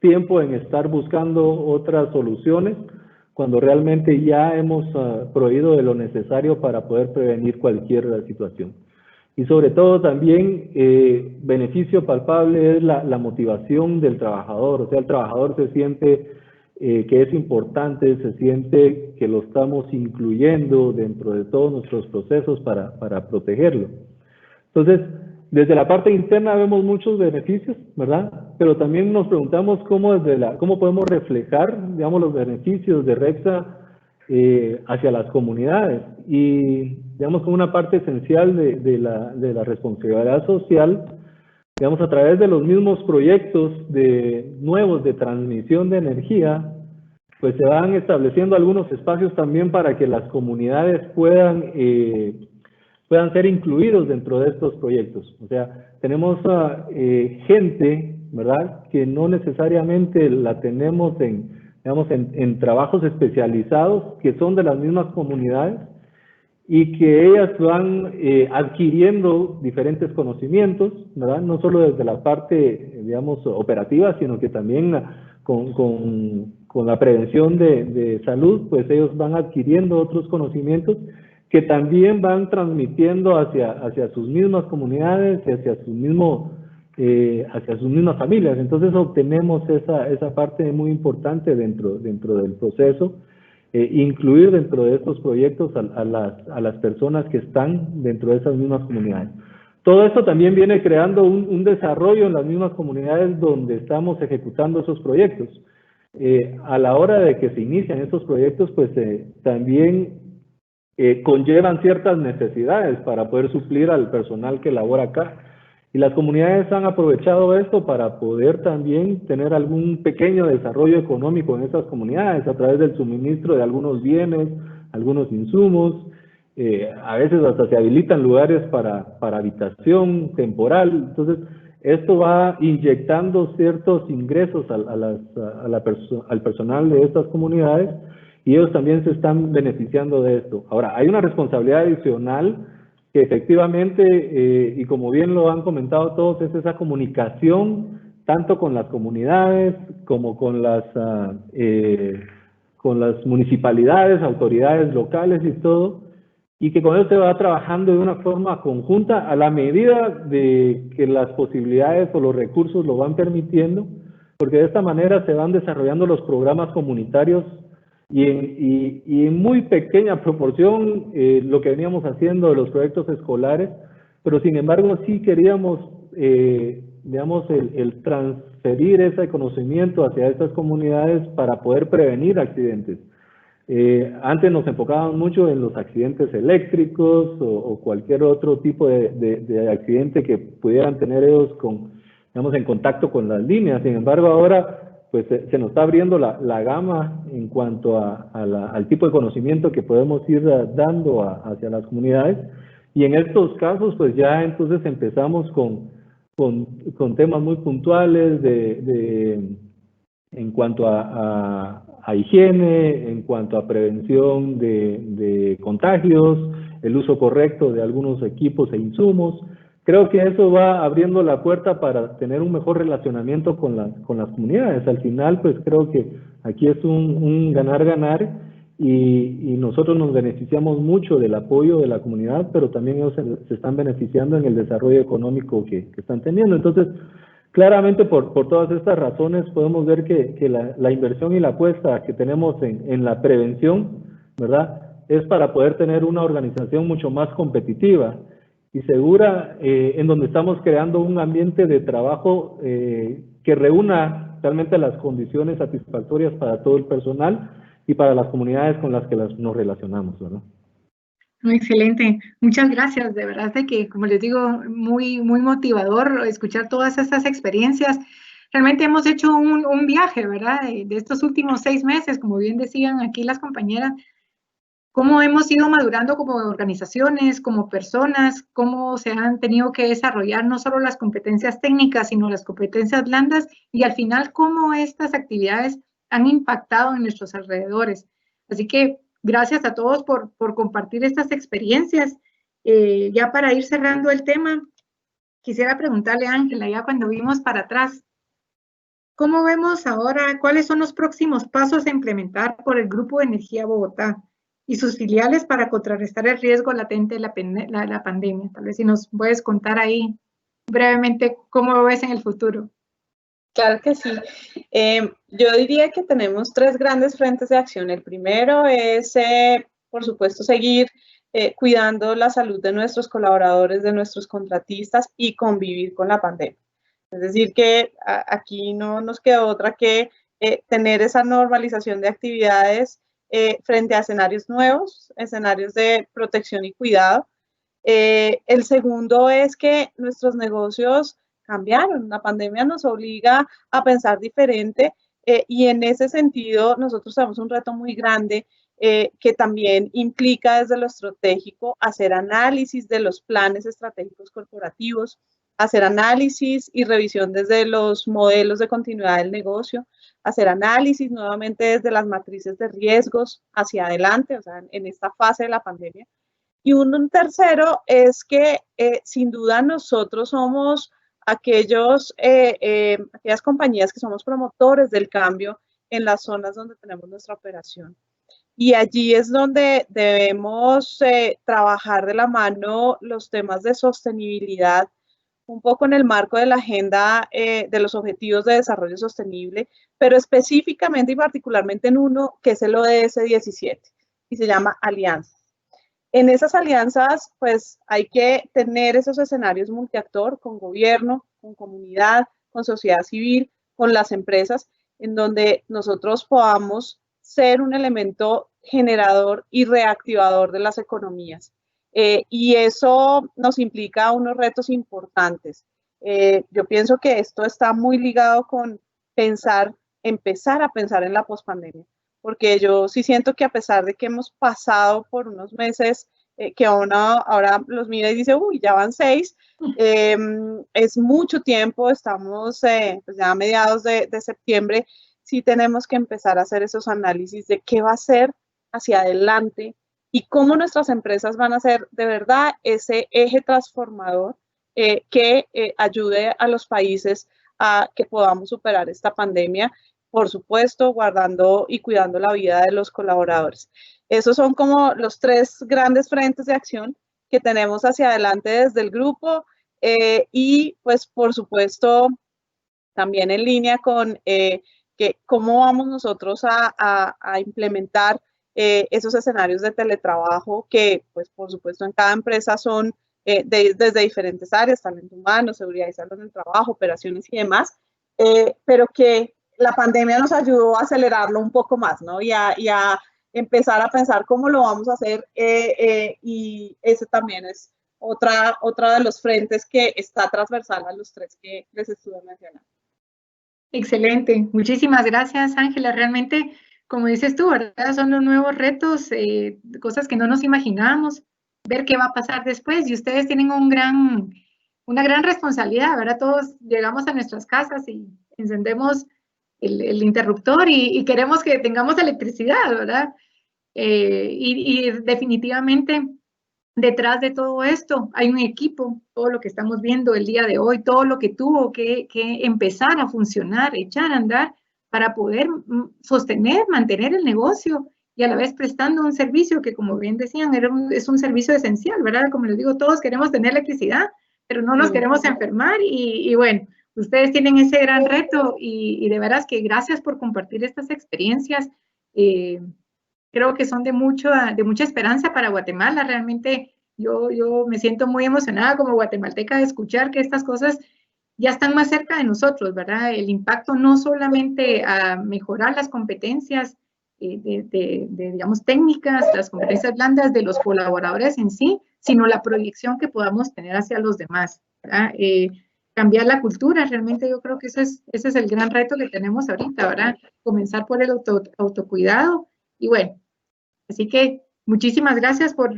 tiempo en estar buscando otras soluciones cuando realmente ya hemos proveído de lo necesario para poder prevenir cualquier situación. Y sobre todo también beneficio palpable es la motivación del trabajador. O sea, el trabajador se siente que es importante, se siente que lo estamos incluyendo dentro de todos nuestros procesos para protegerlo. Entonces, desde la parte interna vemos muchos beneficios, ¿verdad? Pero también nos preguntamos cómo podemos reflejar, digamos, los beneficios de REXA hacia las comunidades. Y, digamos, como una parte esencial de la responsabilidad social, digamos, a través de los mismos proyectos nuevos de transmisión de energía, pues se van estableciendo algunos espacios también para que las comunidades puedan ser incluidos dentro de estos proyectos. O sea, tenemos gente, ¿verdad?, que no necesariamente la tenemos en trabajos especializados, que son de las mismas comunidades, y que ellas van adquiriendo diferentes conocimientos, ¿verdad? No solo desde la parte, digamos, operativa, sino que también con la prevención de salud, pues ellos van adquiriendo otros conocimientos que también van transmitiendo hacia sus mismas comunidades y hacia sus mismas familias. Entonces obtenemos esa parte muy importante dentro del proceso. Incluir dentro de estos proyectos a las personas que están dentro de esas mismas comunidades. Todo esto también viene creando un desarrollo en las mismas comunidades donde estamos ejecutando esos proyectos. A la hora de que se inician estos proyectos, pues también conllevan ciertas necesidades para poder suplir al personal que labora acá. Y las comunidades han aprovechado esto para poder también tener algún pequeño desarrollo económico en esas comunidades a través del suministro de algunos bienes, algunos insumos. A veces hasta se habilitan lugares para habitación temporal. Entonces, esto va inyectando ciertos ingresos al personal de estas comunidades y ellos también se están beneficiando de esto. Ahora, hay una responsabilidad adicional que efectivamente, y como bien lo han comentado todos, es esa comunicación tanto con las comunidades como con las municipalidades, autoridades locales y todo, y que con eso se va trabajando de una forma conjunta a la medida de que las posibilidades o los recursos lo van permitiendo, porque de esta manera se van desarrollando los programas comunitarios y en muy pequeña proporción lo que veníamos haciendo de los proyectos escolares, pero sin embargo sí queríamos, digamos, el transferir ese conocimiento hacia estas comunidades para poder prevenir accidentes. Antes nos enfocábamos mucho en los accidentes eléctricos o cualquier otro tipo de accidente que pudieran tener ellos digamos, en contacto con las líneas. Sin embargo, ahora pues se nos está abriendo la gama en cuanto al tipo de conocimiento que podemos ir dando hacia las comunidades, y en estos casos pues ya entonces empezamos con temas muy puntuales en cuanto a higiene, en cuanto a prevención de contagios, el uso correcto de algunos equipos e insumos. Creo que eso va abriendo la puerta para tener un mejor relacionamiento con las comunidades. Al final, pues creo que aquí es un ganar-ganar y nosotros nos beneficiamos mucho del apoyo de la comunidad, pero también ellos se están beneficiando en el desarrollo económico que están teniendo. Entonces, claramente por todas estas razones podemos ver que la inversión y la apuesta que tenemos en la prevención, ¿verdad?, es para poder tener una organización mucho más competitiva y segura, en donde estamos creando un ambiente de trabajo que reúna realmente las condiciones satisfactorias para todo el personal y para las comunidades con las que nos relacionamos, ¿verdad? Excelente, muchas gracias, de verdad de que, como les digo, muy motivador escuchar todas estas experiencias. Realmente hemos hecho un viaje, ¿verdad?, de estos últimos 6 meses, como bien decían aquí las compañeras, cómo hemos ido madurando como organizaciones, como personas, cómo se han tenido que desarrollar no solo las competencias técnicas, sino las competencias blandas, y al final cómo estas actividades han impactado en nuestros alrededores. Así que gracias a todos por compartir estas experiencias. Ya para ir cerrando el tema, quisiera preguntarle a Ángela, ya cuando vimos para atrás, ¿cómo vemos ahora cuáles son los próximos pasos a implementar por el Grupo de Energía Bogotá y sus filiales para contrarrestar el riesgo latente de la pandemia? Tal vez si nos puedes contar ahí brevemente cómo lo ves en el futuro. Claro que sí. Yo diría que tenemos 3 grandes frentes de acción. El primero es, por supuesto, seguir cuidando la salud de nuestros colaboradores, de nuestros contratistas y convivir con la pandemia. Es decir, que aquí no nos queda otra que tener esa normalización de actividades frente a escenarios nuevos, escenarios de protección y cuidado. El segundo es que nuestros negocios cambiaron. La pandemia nos obliga a pensar diferente y en ese sentido nosotros tenemos un reto muy grande que también implica desde lo estratégico hacer análisis de los planes estratégicos corporativos, hacer análisis y revisión desde los modelos de continuidad del negocio, hacer análisis nuevamente desde las matrices de riesgos hacia adelante, o sea, en esta fase de la pandemia. Y un tercero es que sin duda nosotros somos aquellas compañías que somos promotores del cambio en las zonas donde tenemos nuestra operación. Y allí es donde debemos trabajar de la mano los temas de sostenibilidad, un poco en el marco de la agenda de los objetivos de desarrollo sostenible, pero específicamente y particularmente en uno que es el ODS 17 y se llama alianzas. En esas alianzas, pues hay que tener esos escenarios multiactor con gobierno, con comunidad, con sociedad civil, con las empresas, en donde nosotros podamos ser un elemento generador y reactivador de las economías. Y eso nos implica unos retos importantes. Yo pienso que esto está muy ligado con empezar a pensar en la pospandemia, porque yo sí siento que a pesar de que hemos pasado por unos meses que ahora los mira y dice, uy, ya van 6, es mucho tiempo, estamos pues ya a mediados de septiembre, sí tenemos que empezar a hacer esos análisis de qué va a ser hacia adelante y cómo nuestras empresas van a ser de verdad ese eje transformador que ayude a los países a que podamos superar esta pandemia, por supuesto, guardando y cuidando la vida de los colaboradores. Esos son como los 3 grandes frentes de acción que tenemos hacia adelante desde el grupo y pues por supuesto también en línea con que cómo vamos nosotros a implementar esos escenarios de teletrabajo que pues por supuesto en cada empresa son desde diferentes áreas, talento humano, seguridad y salud en el trabajo, operaciones y demás, pero que la pandemia nos ayudó a acelerarlo un poco más, ¿no? Y a empezar a pensar cómo lo vamos a hacer y ese también es otra de los frentes que está transversal a los 3 que les estuve mencionando. Excelente, muchísimas gracias, Ángela. Realmente, como dices tú, ¿verdad? Son los nuevos retos, cosas que no nos imaginábamos, ver qué va a pasar después. Y ustedes tienen una gran responsabilidad, ¿verdad? Todos llegamos a nuestras casas y encendemos el interruptor y queremos que tengamos electricidad, ¿verdad? Y definitivamente detrás de todo esto hay un equipo, todo lo que estamos viendo el día de hoy, todo lo que tuvo que empezar a funcionar, echar a andar para poder sostener, mantener el negocio y a la vez prestando un servicio que, como bien decían, es un servicio esencial, ¿verdad? Como les digo, todos queremos tener electricidad, pero no nos queremos enfermar y bueno, ustedes tienen ese gran reto y de veras que gracias por compartir estas experiencias. Creo que son de mucha esperanza para Guatemala. Realmente yo me siento muy emocionada como guatemalteca de escuchar que estas cosas ya están más cerca de nosotros, ¿verdad? El impacto no solamente a mejorar las competencias digamos, técnicas, las competencias blandas de los colaboradores en sí, sino la proyección que podamos tener hacia los demás, ¿verdad? Cambiar la cultura, realmente yo creo que ese es el gran reto que tenemos ahorita, ¿verdad? Comenzar por el autocuidado y bueno, así que muchísimas gracias por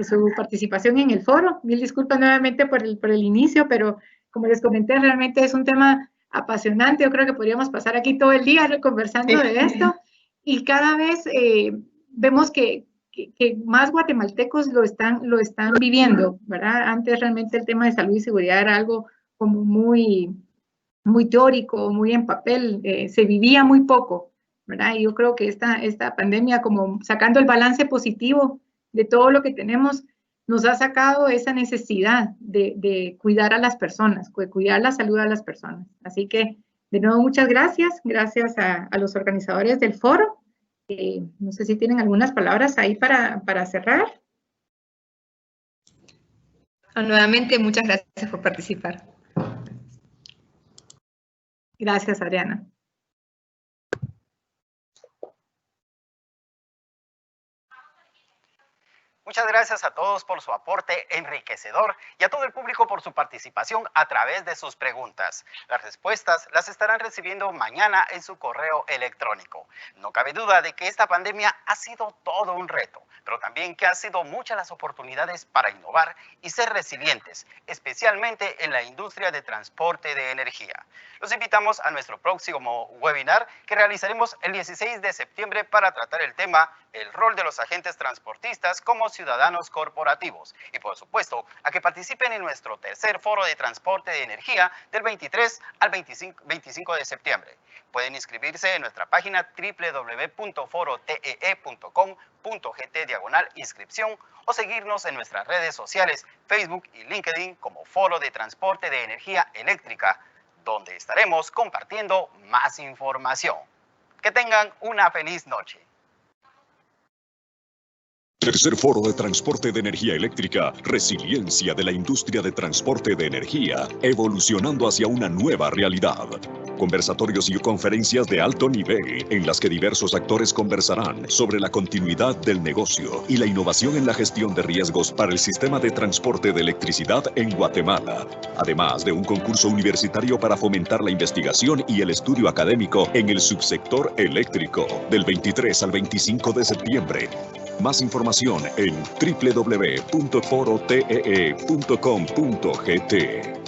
su participación en el foro. Mil disculpas nuevamente por el inicio, pero como les comenté, realmente es un tema apasionante. Yo creo que podríamos pasar aquí todo el día conversando de esto y cada vez vemos que más guatemaltecos lo están viviendo, ¿verdad? Antes realmente el tema de salud y seguridad era algo como muy teórico, muy en papel, se vivía muy poco, ¿verdad? Y yo creo que esta pandemia, como sacando el balance positivo de todo lo que tenemos, nos ha sacado esa necesidad de cuidar a las personas, de cuidar la salud a las personas. Así que, de nuevo, muchas gracias. Gracias a los organizadores del foro. No sé si tienen algunas palabras ahí para cerrar. Nuevamente, muchas gracias por participar. Gracias, Adriana. Muchas gracias a todos por su aporte enriquecedor y a todo el público por su participación a través de sus preguntas. Las respuestas las estarán recibiendo mañana en su correo electrónico. No cabe duda de que esta pandemia ha sido todo un reto, pero también que han sido muchas las oportunidades para innovar y ser resilientes, especialmente en la industria de transporte de energía. Los invitamos a nuestro próximo webinar que realizaremos el 16 de septiembre para tratar el tema el rol de los agentes transportistas como ciudadanos corporativos y, por supuesto, a que participen en nuestro tercer foro de transporte de energía del 23 al 25 de septiembre. Pueden inscribirse en nuestra página www.forotee.com.gt/inscripción o seguirnos en nuestras redes sociales, Facebook y LinkedIn como Foro de Transporte de Energía Eléctrica, donde estaremos compartiendo más información. Que tengan una feliz noche. Tercer Foro de Transporte de Energía Eléctrica, resiliencia de la industria de transporte de energía, evolucionando hacia una nueva realidad. Conversatorios y conferencias de alto nivel, en las que diversos actores conversarán sobre la continuidad del negocio y la innovación en la gestión de riesgos para el sistema de transporte de electricidad en Guatemala. Además de un concurso universitario para fomentar la investigación y el estudio académico en el subsector eléctrico, del 23 al 25 de septiembre. Más información en www.forotee.com.gt.